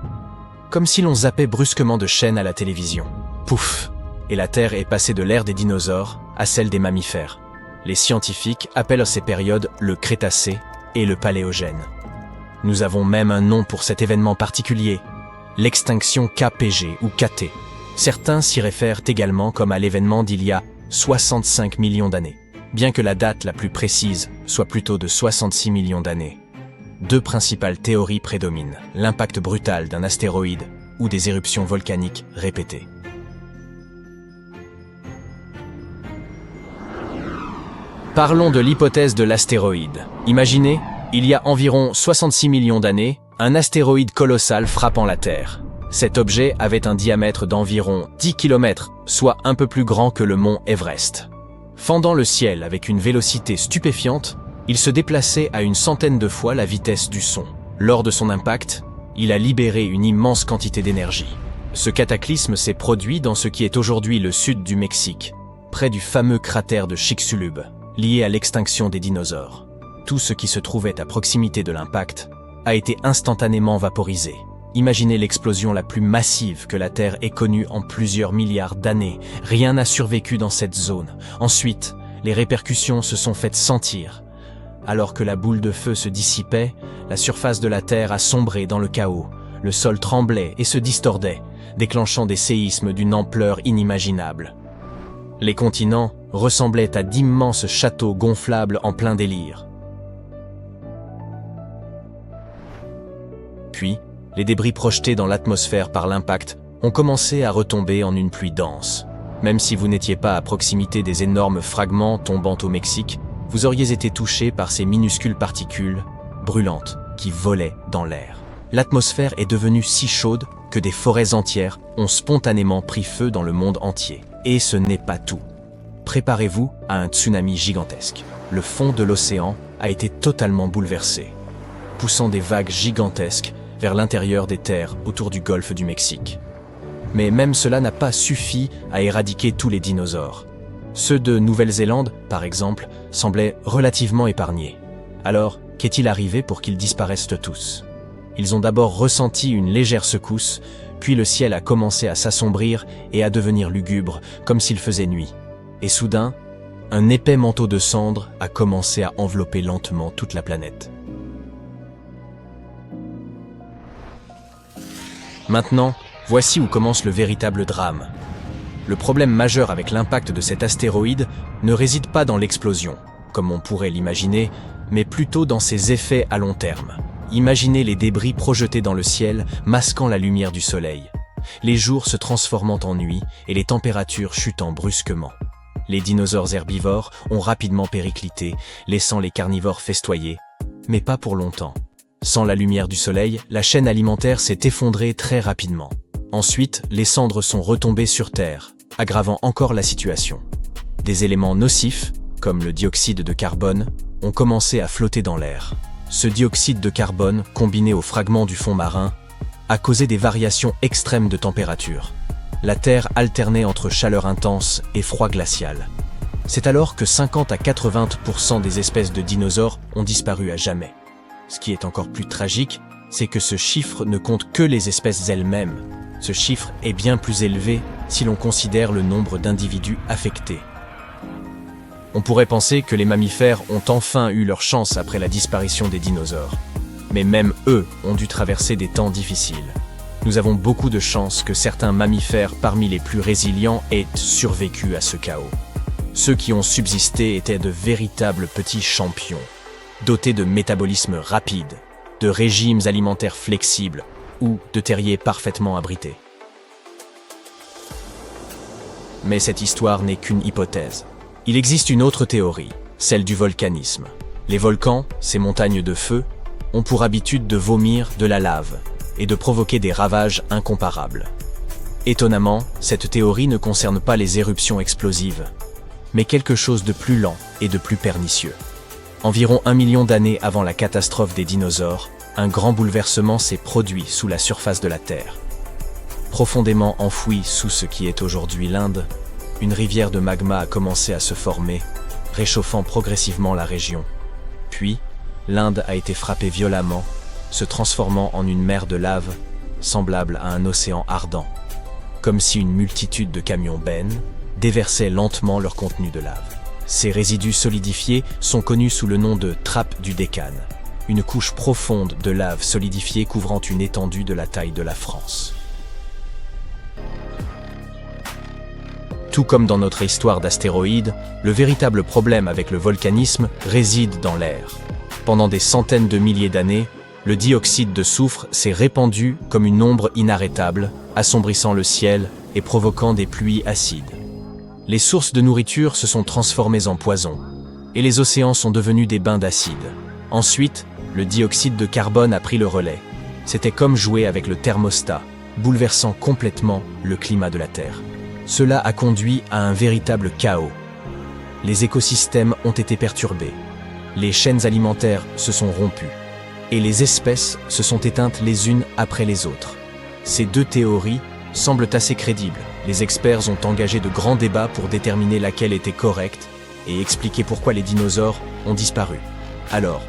comme si l'on zappait brusquement de chaîne à la télévision. Pouf! Et la Terre est passée de l'ère des dinosaures à celle des mammifères. Les scientifiques appellent ces périodes le Crétacé et le Paléogène. Nous avons même un nom pour cet événement particulier, l'extinction KPG ou KT. Certains s'y réfèrent également comme à l'événement d'il y a 65 millions d'années, bien que la date la plus précise soit plutôt de 66 millions d'années. Deux principales théories prédominent, l'impact brutal d'un astéroïde ou des éruptions volcaniques répétées. Parlons de l'hypothèse de l'astéroïde. Imaginez, il y a environ 66 millions d'années, un astéroïde colossal frappant la Terre. Cet objet avait un diamètre d'environ 10 km, soit un peu plus grand que le mont Everest. Fendant le ciel avec une vélocité stupéfiante, il se déplaçait à une centaine de fois la vitesse du son. Lors de son impact, il a libéré une immense quantité d'énergie. Ce cataclysme s'est produit dans ce qui est aujourd'hui le sud du Mexique, près du fameux cratère de Chicxulub, lié à l'extinction des dinosaures. Tout ce qui se trouvait à proximité de l'impact a été instantanément vaporisé. Imaginez l'explosion la plus massive que la Terre ait connue en plusieurs milliards d'années. Rien n'a survécu dans cette zone. Ensuite, les répercussions se sont faites sentir. Alors que la boule de feu se dissipait, la surface de la Terre a sombré dans le chaos. Le sol tremblait et se distordait, déclenchant des séismes d'une ampleur inimaginable. Les continents ressemblaient à d'immenses châteaux gonflables en plein délire. Puis, les débris projetés dans l'atmosphère par l'impact ont commencé à retomber en une pluie dense. Même si vous n'étiez pas à proximité des énormes fragments tombant au Mexique, vous auriez été touché par ces minuscules particules brûlantes qui volaient dans l'air. L'atmosphère est devenue si chaude que des forêts entières ont spontanément pris feu dans le monde entier. Et ce n'est pas tout. Préparez-vous à un tsunami gigantesque. Le fond de l'océan a été totalement bouleversé, poussant des vagues gigantesques vers l'intérieur des terres autour du golfe du Mexique. Mais même cela n'a pas suffi à éradiquer tous les dinosaures. Ceux de Nouvelle-Zélande, par exemple, semblaient relativement épargnés. Alors, qu'est-il arrivé pour qu'ils disparaissent tous ? Ils ont d'abord ressenti une légère secousse, puis le ciel a commencé à s'assombrir et à devenir lugubre, comme s'il faisait nuit. Et soudain, un épais manteau de cendres a commencé à envelopper lentement toute la planète. Maintenant, voici où commence le véritable drame. Le problème majeur avec l'impact de cet astéroïde ne réside pas dans l'explosion, comme on pourrait l'imaginer, mais plutôt dans ses effets à long terme. Imaginez les débris projetés dans le ciel, masquant la lumière du soleil. Les jours se transformant en nuit et les températures chutant brusquement. Les dinosaures herbivores ont rapidement périclité, laissant les carnivores festoyer, mais pas pour longtemps. Sans la lumière du soleil, la chaîne alimentaire s'est effondrée très rapidement. Ensuite, les cendres sont retombées sur Terre, aggravant encore la situation. Des éléments nocifs, comme le dioxyde de carbone, ont commencé à flotter dans l'air. Ce dioxyde de carbone, combiné aux fragments du fond marin, a causé des variations extrêmes de température. La Terre alternait entre chaleur intense et froid glacial. C'est alors que 50 à 80% des espèces de dinosaures ont disparu à jamais. Ce qui est encore plus tragique, c'est que ce chiffre ne compte que les espèces elles-mêmes. Ce chiffre est bien plus élevé si l'on considère le nombre d'individus affectés. On pourrait penser que les mammifères ont enfin eu leur chance après la disparition des dinosaures. Mais même eux ont dû traverser des temps difficiles. Nous avons beaucoup de chance que certains mammifères parmi les plus résilients aient survécu à ce chaos. Ceux qui ont subsisté étaient de véritables petits champions, dotés de métabolisme rapide, de régimes alimentaires flexibles ou de terriers parfaitement abrités. Mais cette histoire n'est qu'une hypothèse. Il existe une autre théorie, celle du volcanisme. Les volcans, ces montagnes de feu, ont pour habitude de vomir de la lave et de provoquer des ravages incomparables. Étonnamment, cette théorie ne concerne pas les éruptions explosives, mais quelque chose de plus lent et de plus pernicieux. Environ 1 million d'années avant la catastrophe des dinosaures, un grand bouleversement s'est produit sous la surface de la Terre. Profondément enfouie sous ce qui est aujourd'hui l'Inde, une rivière de magma a commencé à se former, réchauffant progressivement la région. Puis, l'Inde a été frappée violemment, se transformant en une mer de lave, semblable à un océan ardent, comme si une multitude de camions bennes déversaient lentement leur contenu de lave. Ces résidus solidifiés sont connus sous le nom de trappe du Décane, une couche profonde de lave solidifiée couvrant une étendue de la taille de la France. Tout comme dans notre histoire d'astéroïdes, le véritable problème avec le volcanisme réside dans l'air. Pendant des centaines de milliers d'années, le dioxyde de soufre s'est répandu comme une ombre inarrêtable, assombrissant le ciel et provoquant des pluies acides. Les sources de nourriture se sont transformées en poison, et les océans sont devenus des bains d'acide. Ensuite, le dioxyde de carbone a pris le relais. C'était comme jouer avec le thermostat, bouleversant complètement le climat de la Terre. Cela a conduit à un véritable chaos. Les écosystèmes ont été perturbés, les chaînes alimentaires se sont rompues, et les espèces se sont éteintes les unes après les autres. Ces deux théories semblent assez crédibles. Les experts ont engagé de grands débats pour déterminer laquelle était correcte et expliquer pourquoi les dinosaures ont disparu. Alors,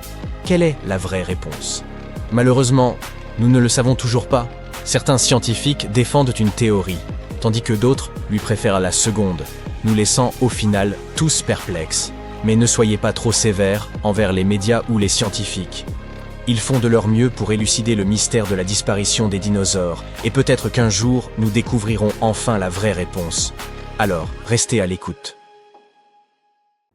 quelle est la vraie réponse? Malheureusement, nous ne le savons toujours pas. Certains scientifiques défendent une théorie, tandis que d'autres lui préfèrent la seconde, nous laissant au final tous perplexes. Mais ne soyez pas trop sévères envers les médias ou les scientifiques. Ils font de leur mieux pour élucider le mystère de la disparition des dinosaures, et peut-être qu'un jour, nous découvrirons enfin la vraie réponse. Alors, restez à l'écoute.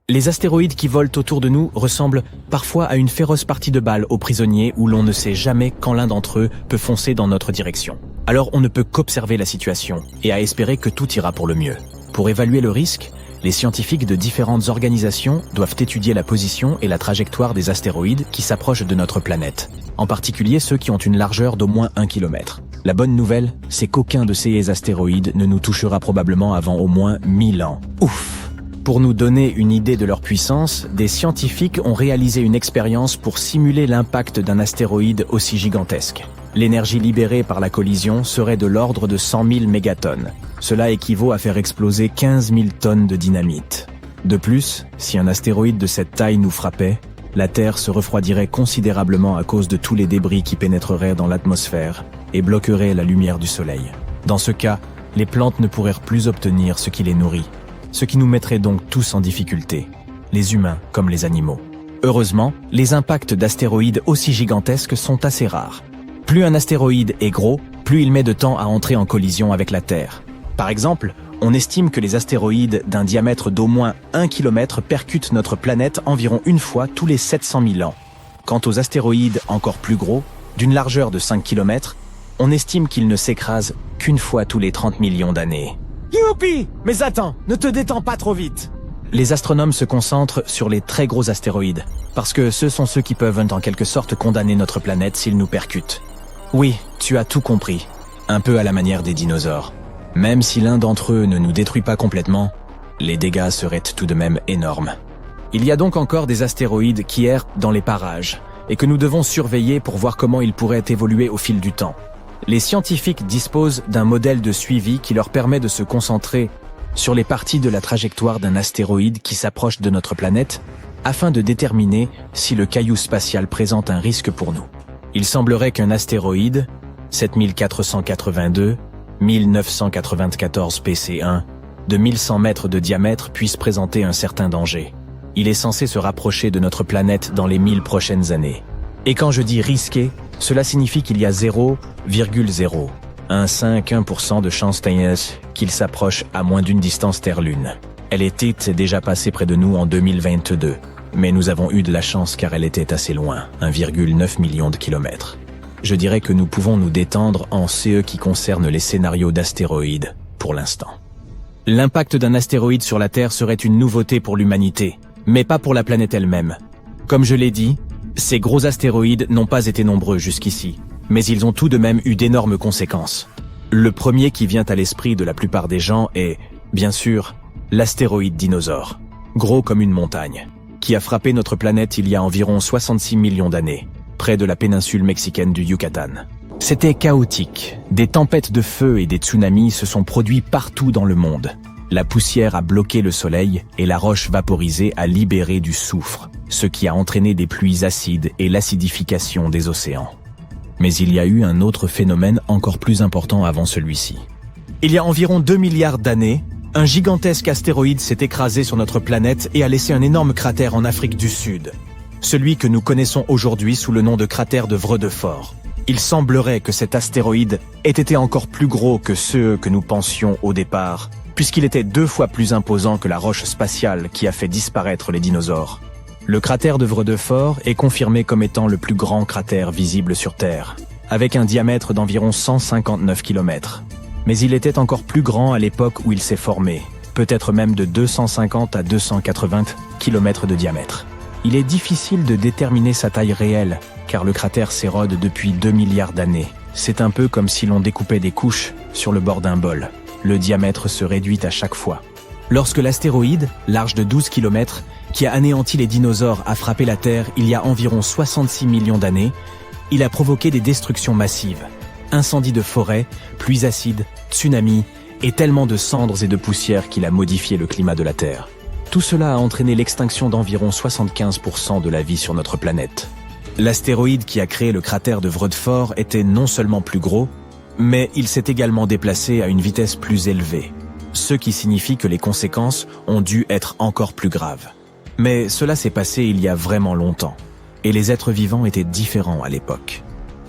Les astéroïdes qui volent autour de nous ressemblent parfois à une féroce partie de balle aux prisonniers où l'on ne sait jamais quand l'un d'entre eux peut foncer dans notre direction. Alors on ne peut qu'observer la situation et à espérer que tout ira pour le mieux. Pour évaluer le risque, les scientifiques de différentes organisations doivent étudier la position et la trajectoire des astéroïdes qui s'approchent de notre planète, en particulier ceux qui ont une largeur d'au moins 1 km. La bonne nouvelle, c'est qu'aucun de ces astéroïdes ne nous touchera probablement avant au moins 1000 ans. Ouf! Pour nous donner une idée de leur puissance, des scientifiques ont réalisé une expérience pour simuler l'impact d'un astéroïde aussi gigantesque. L'énergie libérée par la collision serait de l'ordre de 100 000 mégatonnes. Cela équivaut à faire exploser 15 000 tonnes de dynamite. De plus, si un astéroïde de cette taille nous frappait, la Terre se refroidirait considérablement à cause de tous les débris qui pénétreraient dans l'atmosphère et bloqueraient la lumière du Soleil. Dans ce cas, les plantes ne pourraient plus obtenir ce qui les nourrit, ce qui nous mettrait donc tous en difficulté, les humains comme les animaux. Heureusement, les impacts d'astéroïdes aussi gigantesques sont assez rares. Plus un astéroïde est gros, plus il met de temps à entrer en collision avec la Terre. Par exemple, on estime que les astéroïdes d'un diamètre d'au moins 1 km percutent notre planète environ une fois tous les 700 000 ans. Quant aux astéroïdes encore plus gros, d'une largeur de 5 km, on estime qu'ils ne s'écrasent qu'une fois tous les 30 millions d'années. Youpi! Mais attends, ne te détends pas trop vite! Les astronomes se concentrent sur les très gros astéroïdes, parce que ce sont ceux qui peuvent en quelque sorte condamner notre planète s'ils nous percutent. Oui, tu as tout compris, un peu à la manière des dinosaures. Même si l'un d'entre eux ne nous détruit pas complètement, les dégâts seraient tout de même énormes. Il y a donc encore des astéroïdes qui errent dans les parages, et que nous devons surveiller pour voir comment ils pourraient évoluer au fil du temps. Les scientifiques disposent d'un modèle de suivi qui leur permet de se concentrer sur les parties de la trajectoire d'un astéroïde qui s'approche de notre planète, afin de déterminer si le caillou spatial présente un risque pour nous. Il semblerait qu'un astéroïde, 7482, 1994 PC1, de 1100 mètres de diamètre puisse présenter un certain danger. Il est censé se rapprocher de notre planète dans les 1000 prochaines années. Et quand je dis risqué, cela signifie qu'il y a 0,015% de chance qu'il s'approche à moins d'une distance Terre-Lune. Elle était déjà passée près de nous en 2022, mais nous avons eu de la chance car elle était assez loin, 1,9 million de kilomètres. Je dirais que nous pouvons nous détendre en ce qui concerne les scénarios d'astéroïdes, pour l'instant. L'impact d'un astéroïde sur la Terre serait une nouveauté pour l'humanité, mais pas pour la planète elle-même. Comme je l'ai dit, ces gros astéroïdes n'ont pas été nombreux jusqu'ici, mais ils ont tout de même eu d'énormes conséquences. Le premier qui vient à l'esprit de la plupart des gens est, bien sûr, l'astéroïde dinosaure, gros comme une montagne, qui a frappé notre planète il y a environ 66 millions d'années, près de la péninsule mexicaine du Yucatan. C'était chaotique. Des tempêtes de feu et des tsunamis se sont produits partout dans le monde. La poussière a bloqué le soleil et la roche vaporisée a libéré du soufre, ce qui a entraîné des pluies acides et l'acidification des océans. Mais il y a eu un autre phénomène encore plus important avant celui-ci. Il y a environ 2 milliards d'années, un gigantesque astéroïde s'est écrasé sur notre planète et a laissé un énorme cratère en Afrique du Sud. Celui que nous connaissons aujourd'hui sous le nom de cratère de Vredefort. Il semblerait que cet astéroïde ait été encore plus gros que ceux que nous pensions au départ, puisqu'il était 2 fois plus imposant que la roche spatiale qui a fait disparaître les dinosaures. Le cratère de Vredefort est confirmé comme étant le plus grand cratère visible sur Terre, avec un diamètre d'environ 159 km. Mais il était encore plus grand à l'époque où il s'est formé, peut-être même de 250 à 280 km de diamètre. Il est difficile de déterminer sa taille réelle, car le cratère s'érode depuis 2 milliards d'années. C'est un peu comme si l'on découpait des couches sur le bord d'un bol. Le diamètre se réduit à chaque fois. Lorsque l'astéroïde, large de 12 km, qui a anéanti les dinosaures, a frappé la Terre il y a environ 66 millions d'années, il a provoqué des destructions massives. Incendies de forêt, pluies acides, tsunamis et tellement de cendres et de poussière qu'il a modifié le climat de la Terre. Tout cela a entraîné l'extinction d'environ 75% de la vie sur notre planète. L'astéroïde qui a créé le cratère de Vredefort était non seulement plus gros, mais il s'est également déplacé à une vitesse plus élevée, ce qui signifie que les conséquences ont dû être encore plus graves. Mais cela s'est passé il y a vraiment longtemps, et les êtres vivants étaient différents à l'époque.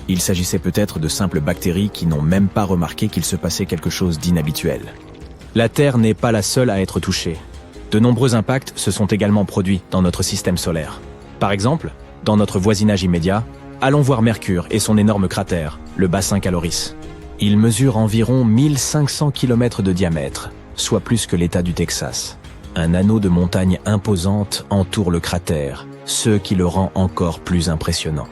Il s'agissait peut-être de simples bactéries qui n'ont même pas remarqué qu'il se passait quelque chose d'inhabituel. La Terre n'est pas la seule à être touchée. De nombreux impacts se sont également produits dans notre système solaire. Par exemple, dans notre voisinage immédiat, allons voir Mercure et son énorme cratère, le bassin Caloris. Il mesure environ 1500 km de diamètre, soit plus que l'État du Texas. Un anneau de montagnes imposantes entoure le cratère, ce qui le rend encore plus impressionnant.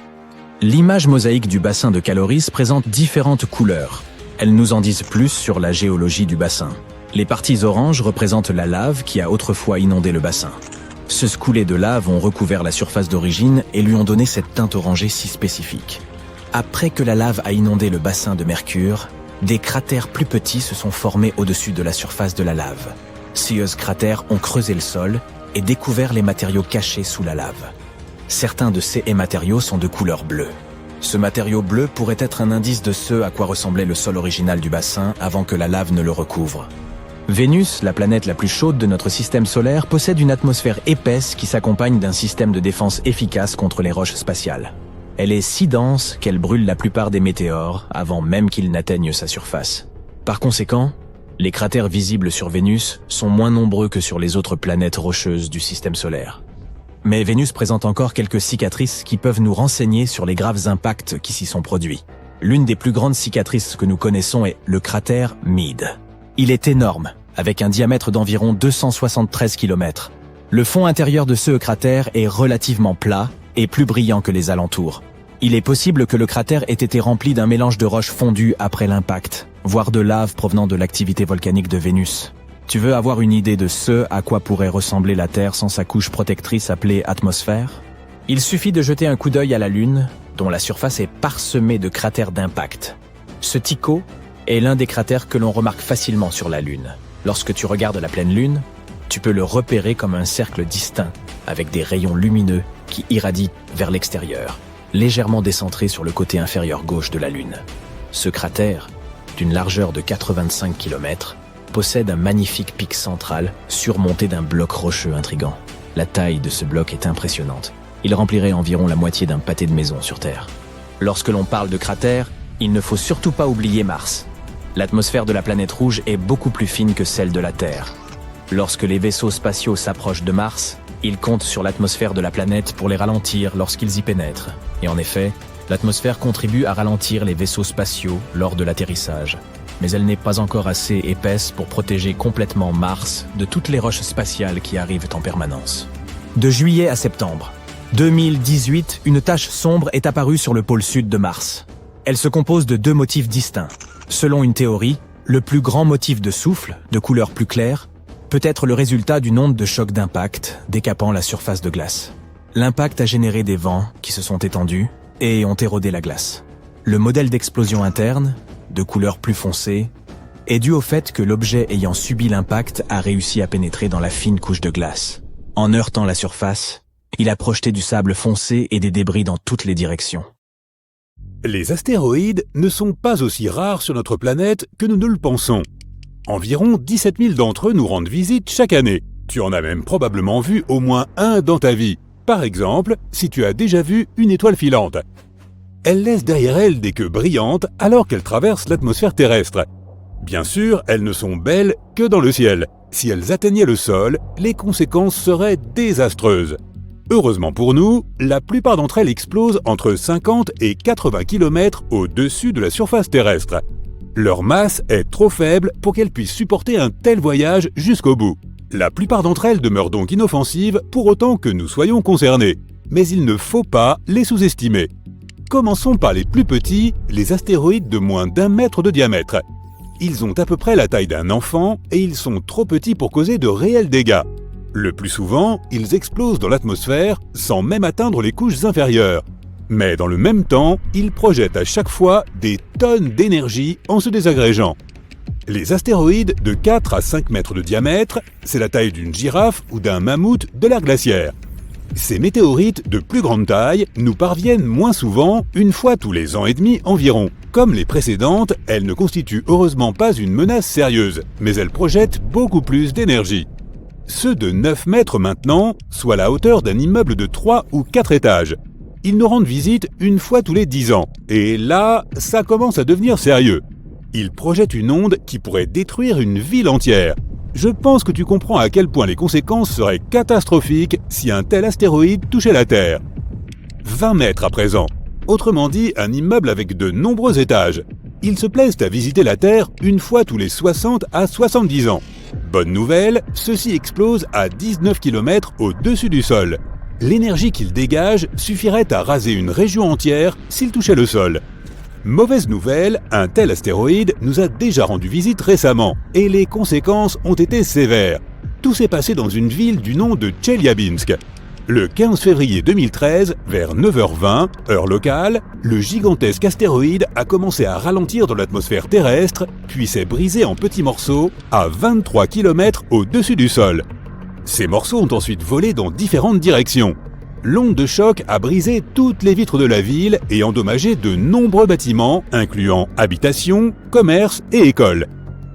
L'image mosaïque du bassin de Caloris présente différentes couleurs. Elles nous en disent plus sur la géologie du bassin. Les parties oranges représentent la lave qui a autrefois inondé le bassin. Ce coulées de lave ont recouvert la surface d'origine et lui ont donné cette teinte orangée si spécifique. Après que la lave a inondé le bassin de Mercure, des cratères plus petits se sont formés au-dessus de la surface de la lave. Ces cratères ont creusé le sol et découvert les matériaux cachés sous la lave. Certains de ces matériaux sont de couleur bleue. Ce matériau bleu pourrait être un indice de ce à quoi ressemblait le sol original du bassin avant que la lave ne le recouvre. Vénus, la planète la plus chaude de notre système solaire, possède une atmosphère épaisse qui s'accompagne d'un système de défense efficace contre les roches spatiales. Elle est si dense qu'elle brûle la plupart des météores avant même qu'ils n'atteignent sa surface. Par conséquent, les cratères visibles sur Vénus sont moins nombreux que sur les autres planètes rocheuses du système solaire. Mais Vénus présente encore quelques cicatrices qui peuvent nous renseigner sur les graves impacts qui s'y sont produits. L'une des plus grandes cicatrices que nous connaissons est le cratère Meade. Il est énorme, avec un diamètre d'environ 273 km. Le fond intérieur de ce cratère est relativement plat et plus brillant que les alentours. Il est possible que le cratère ait été rempli d'un mélange de roches fondues après l'impact, voire de lave provenant de l'activité volcanique de Vénus. Tu veux avoir une idée de ce à quoi pourrait ressembler la Terre sans sa couche protectrice appelée atmosphère? Il suffit de jeter un coup d'œil à la Lune, dont la surface est parsemée de cratères d'impact. Ce Tycho est l'un des cratères que l'on remarque facilement sur la Lune. Lorsque tu regardes la pleine Lune, tu peux le repérer comme un cercle distinct, avec des rayons lumineux qui irradient vers l'extérieur, légèrement décentré sur le côté inférieur gauche de la Lune. Ce cratère, d'une largeur de 85 km, possède un magnifique pic central surmonté d'un bloc rocheux intrigant. La taille de ce bloc est impressionnante. Il remplirait environ la moitié d'un pâté de maison sur Terre. Lorsque l'on parle de cratère, il ne faut surtout pas oublier Mars. L'atmosphère de la planète rouge est beaucoup plus fine que celle de la Terre. Lorsque les vaisseaux spatiaux s'approchent de Mars, ils comptent sur l'atmosphère de la planète pour les ralentir lorsqu'ils y pénètrent. Et en effet, l'atmosphère contribue à ralentir les vaisseaux spatiaux lors de l'atterrissage. Mais elle n'est pas encore assez épaisse pour protéger complètement Mars de toutes les roches spatiales qui arrivent en permanence. De juillet à septembre 2018, une tache sombre est apparue sur le pôle sud de Mars. Elle se compose de 2 motifs distincts. Selon une théorie, le plus grand motif de souffle, de couleur plus claire, peut être le résultat d'une onde de choc d'impact décapant la surface de glace. L'impact a généré des vents qui se sont étendus et ont érodé la glace. Le modèle d'explosion interne, de couleur plus foncée, est dû au fait que l'objet ayant subi l'impact a réussi à pénétrer dans la fine couche de glace. En heurtant la surface, il a projeté du sable foncé et des débris dans toutes les directions. Les astéroïdes ne sont pas aussi rares sur notre planète que nous ne le pensons. Environ 17 000 d'entre eux nous rendent visite chaque année. Tu en as même probablement vu au moins un dans ta vie. Par exemple, si tu as déjà vu une étoile filante. Elle laisse derrière elle des queues brillantes alors qu'elles traversent l'atmosphère terrestre. Bien sûr, elles ne sont belles que dans le ciel. Si elles atteignaient le sol, les conséquences seraient désastreuses. Heureusement pour nous, la plupart d'entre elles explosent entre 50 et 80 km au-dessus de la surface terrestre. Leur masse est trop faible pour qu'elles puissent supporter un tel voyage jusqu'au bout. La plupart d'entre elles demeurent donc inoffensives pour autant que nous soyons concernés. Mais il ne faut pas les sous-estimer. Commençons par les plus petits, les astéroïdes de moins d'1 mètre de diamètre. Ils ont à peu près la taille d'un enfant et ils sont trop petits pour causer de réels dégâts. Le plus souvent, ils explosent dans l'atmosphère sans même atteindre les couches inférieures. Mais dans le même temps, ils projettent à chaque fois des tonnes d'énergie en se désagrégeant. Les astéroïdes de 4 à 5 mètres de diamètre, c'est la taille d'une girafe ou d'un mammouth de l'ère glaciaire. Ces météorites de plus grande taille nous parviennent moins souvent, une fois tous les ans et demi environ. Comme les précédentes, elles ne constituent heureusement pas une menace sérieuse, mais elles projettent beaucoup plus d'énergie. Ceux de 9 mètres maintenant, soit la hauteur d'un immeuble de 3 ou 4 étages. Ils nous rendent visite une fois tous les 10 ans. Et là, ça commence à devenir sérieux. Ils projettent une onde qui pourrait détruire une ville entière. Je pense que tu comprends à quel point les conséquences seraient catastrophiques si un tel astéroïde touchait la Terre. 20 mètres à présent. Autrement dit, un immeuble avec de nombreux étages. Ils se plaisent à visiter la Terre une fois tous les 60 à 70 ans. Bonne nouvelle, ceux-ci explosent à 19 km au-dessus du sol. L'énergie qu'ils dégagent suffirait à raser une région entière s'ils touchaient le sol. Mauvaise nouvelle, un tel astéroïde nous a déjà rendu visite récemment, et les conséquences ont été sévères. Tout s'est passé dans une ville du nom de Tcheliabinsk. Le 15 février 2013, vers 9h20, heure locale, le gigantesque astéroïde a commencé à ralentir dans l'atmosphère terrestre, puis s'est brisé en petits morceaux à 23 km au-dessus du sol. Ces morceaux ont ensuite volé dans différentes directions. L'onde de choc a brisé toutes les vitres de la ville et endommagé de nombreux bâtiments, incluant habitations, commerces et écoles.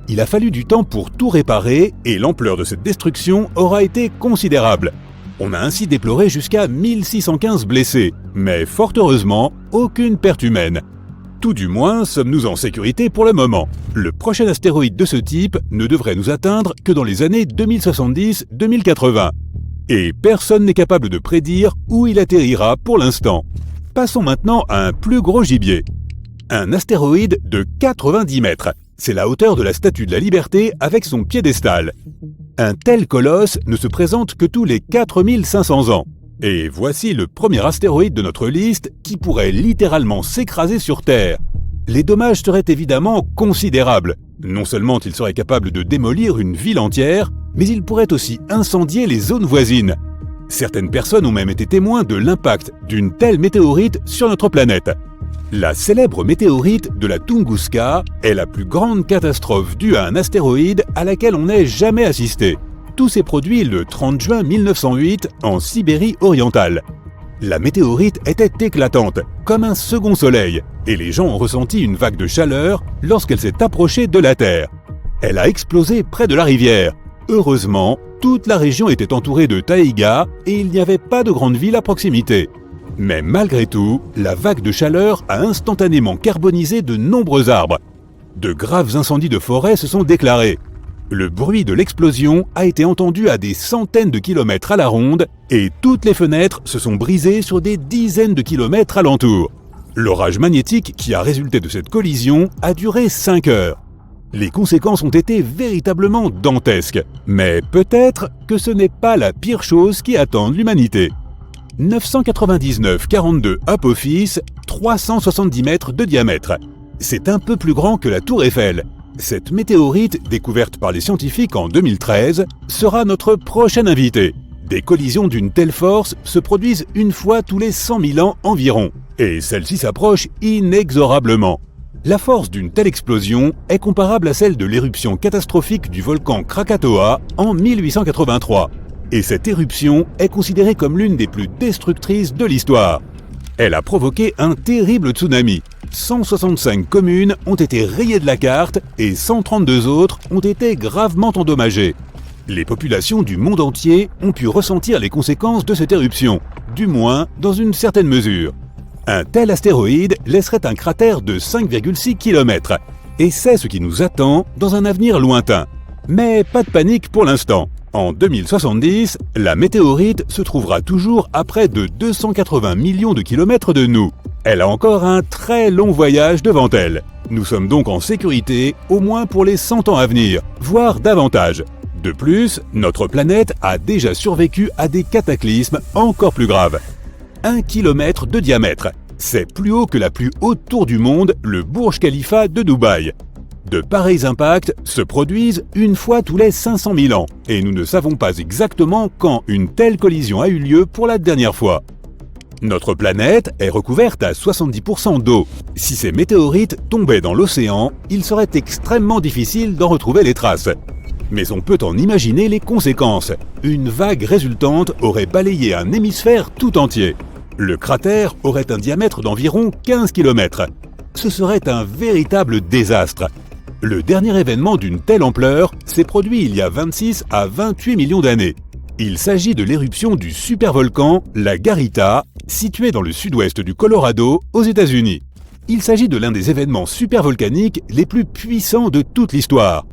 Il a fallu du temps pour tout réparer et l'ampleur de cette destruction aura été considérable. On a ainsi déploré jusqu'à 1615 blessés, mais fort heureusement, aucune perte humaine. Tout du moins, sommes-nous en sécurité pour le moment. Le prochain astéroïde de ce type ne devrait nous atteindre que dans les années 2070-2080. Et personne n'est capable de prédire où il atterrira pour l'instant. Passons maintenant à un plus gros gibier. Un astéroïde de 90 mètres. C'est la hauteur de la Statue de la Liberté avec son piédestal. Un tel colosse ne se présente que tous les 4500 ans. Et voici le premier astéroïde de notre liste qui pourrait littéralement s'écraser sur Terre. Les dommages seraient évidemment considérables. Non seulement il serait capable de démolir une ville entière, mais il pourrait aussi incendier les zones voisines. Certaines personnes ont même été témoins de l'impact d'une telle météorite sur notre planète. La célèbre météorite de la Tunguska est la plus grande catastrophe due à un astéroïde à laquelle on n'ait jamais assisté. Tout s'est produit le 30 juin 1908 en Sibérie orientale. La météorite était éclatante, comme un second soleil, et les gens ont ressenti une vague de chaleur lorsqu'elle s'est approchée de la Terre. Elle a explosé près de la rivière. Heureusement, toute la région était entourée de taïgas et il n'y avait pas de grande ville à proximité. Mais malgré tout, la vague de chaleur a instantanément carbonisé de nombreux arbres. De graves incendies de forêt se sont déclarés. Le bruit de l'explosion a été entendu à des centaines de kilomètres à la ronde et toutes les fenêtres se sont brisées sur des dizaines de kilomètres alentour. L'orage magnétique qui a résulté de cette collision a duré 5 heures. Les conséquences ont été véritablement dantesques, mais peut-être que ce n'est pas la pire chose qui attend l'humanité. 999,42 Apophis, 370 mètres de diamètre. C'est un peu plus grand que la Tour Eiffel. Cette météorite, découverte par les scientifiques en 2013, sera notre prochain invité. Des collisions d'une telle force se produisent une fois tous les 100 000 ans environ, et celle-ci s'approche inexorablement. La force d'une telle explosion est comparable à celle de l'éruption catastrophique du volcan Krakatoa en 1883. Et cette éruption est considérée comme l'une des plus destructrices de l'histoire. Elle a provoqué un terrible tsunami, 165 communes ont été rayées de la carte et 132 autres ont été gravement endommagées. Les populations du monde entier ont pu ressentir les conséquences de cette éruption, du moins dans une certaine mesure. Un tel astéroïde laisserait un cratère de 5,6 km, et c'est ce qui nous attend dans un avenir lointain. Mais pas de panique pour l'instant. En 2070, la météorite se trouvera toujours à près de 280 millions de kilomètres de nous. Elle a encore un très long voyage devant elle. Nous sommes donc en sécurité au moins pour les 100 ans à venir, voire davantage. De plus, notre planète a déjà survécu à des cataclysmes encore plus graves. 1 km de diamètre, c'est plus haut que la plus haute tour du monde, le Burj Khalifa de Dubaï. De pareils impacts se produisent une fois tous les 500 000 ans, et nous ne savons pas exactement quand une telle collision a eu lieu pour la dernière fois. Notre planète est recouverte à 70% d'eau. Si ces météorites tombaient dans l'océan, il serait extrêmement difficile d'en retrouver les traces. Mais on peut en imaginer les conséquences. Une vague résultante aurait balayé un hémisphère tout entier. Le cratère aurait un diamètre d'environ 15 km. Ce serait un véritable désastre. Le dernier événement d'une telle ampleur s'est produit il y a 26 à 28 millions d'années. Il s'agit de l'éruption du supervolcan, la Garita, situé dans le sud-ouest du Colorado, aux États-Unis. Il s'agit de l'un des événements supervolcaniques les plus puissants de toute l'histoire.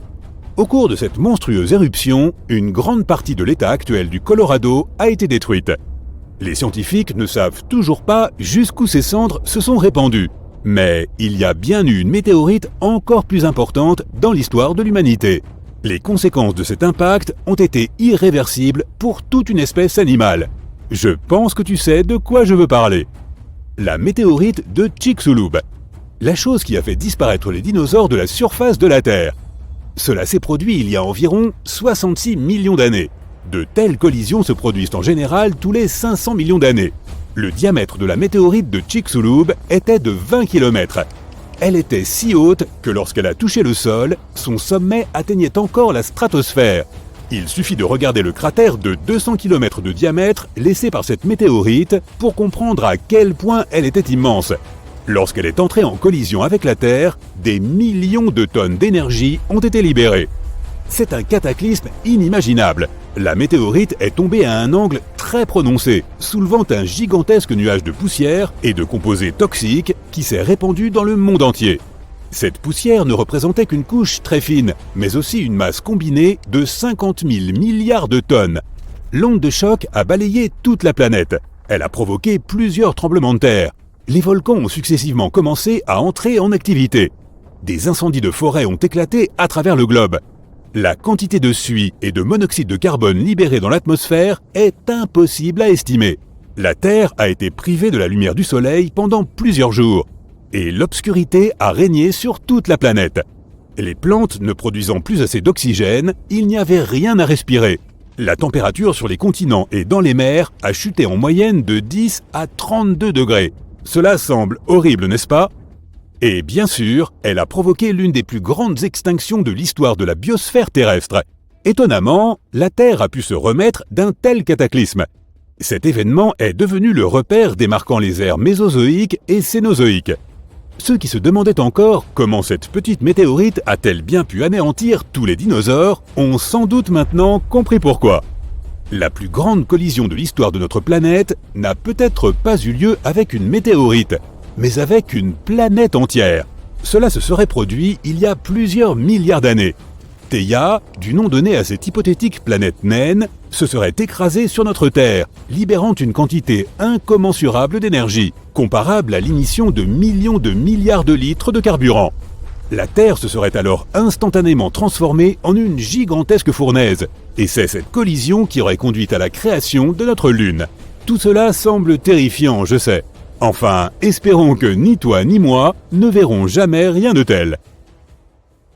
Au cours de cette monstrueuse éruption, une grande partie de l'état actuel du Colorado a été détruite. Les scientifiques ne savent toujours pas jusqu'où ces cendres se sont répandues. Mais il y a bien eu une météorite encore plus importante dans l'histoire de l'humanité. Les conséquences de cet impact ont été irréversibles pour toute une espèce animale. Je pense que tu sais de quoi je veux parler. La météorite de Chicxulub. La chose qui a fait disparaître les dinosaures de la surface de la Terre. Cela s'est produit il y a environ 66 millions d'années. De telles collisions se produisent en général tous les 500 millions d'années. Le diamètre de la météorite de Chicxulub était de 20 km. Elle était si haute que lorsqu'elle a touché le sol, son sommet atteignait encore la stratosphère. Il suffit de regarder le cratère de 200 km de diamètre laissé par cette météorite pour comprendre à quel point elle était immense. Lorsqu'elle est entrée en collision avec la Terre, des millions de tonnes d'énergie ont été libérées. C'est un cataclysme inimaginable. La météorite est tombée à un angle très prononcé, soulevant un gigantesque nuage de poussière et de composés toxiques qui s'est répandu dans le monde entier. Cette poussière ne représentait qu'une couche très fine, mais aussi une masse combinée de 50 000 milliards de tonnes. L'onde de choc a balayé toute la planète. Elle a provoqué plusieurs tremblements de terre. Les volcans ont successivement commencé à entrer en activité. Des incendies de forêt ont éclaté à travers le globe. La quantité de suie et de monoxyde de carbone libérés dans l'atmosphère est impossible à estimer. La Terre a été privée de la lumière du Soleil pendant plusieurs jours. Et l'obscurité a régné sur toute la planète. Les plantes ne produisant plus assez d'oxygène, il n'y avait rien à respirer. La température sur les continents et dans les mers a chuté en moyenne de 10 à 32 degrés. Cela semble horrible, n'est-ce pas ? Et bien sûr, elle a provoqué l'une des plus grandes extinctions de l'histoire de la biosphère terrestre. Étonnamment, la Terre a pu se remettre d'un tel cataclysme. Cet événement est devenu le repère démarquant les ères mésozoïques et cénozoïques. Ceux qui se demandaient encore comment cette petite météorite a-t-elle bien pu anéantir tous les dinosaures ont sans doute maintenant compris pourquoi. La plus grande collision de l'histoire de notre planète n'a peut-être pas eu lieu avec une météorite, mais avec une planète entière. Cela se serait produit il y a plusieurs milliards d'années. Theia, du nom donné à cette hypothétique planète naine, se serait écrasée sur notre Terre, libérant une quantité incommensurable d'énergie, comparable à l'émission de millions de milliards de litres de carburant. La Terre se serait alors instantanément transformée en une gigantesque fournaise, et c'est cette collision qui aurait conduit à la création de notre Lune. Tout cela semble terrifiant, je sais. Enfin, espérons que ni toi ni moi ne verrons jamais rien de tel.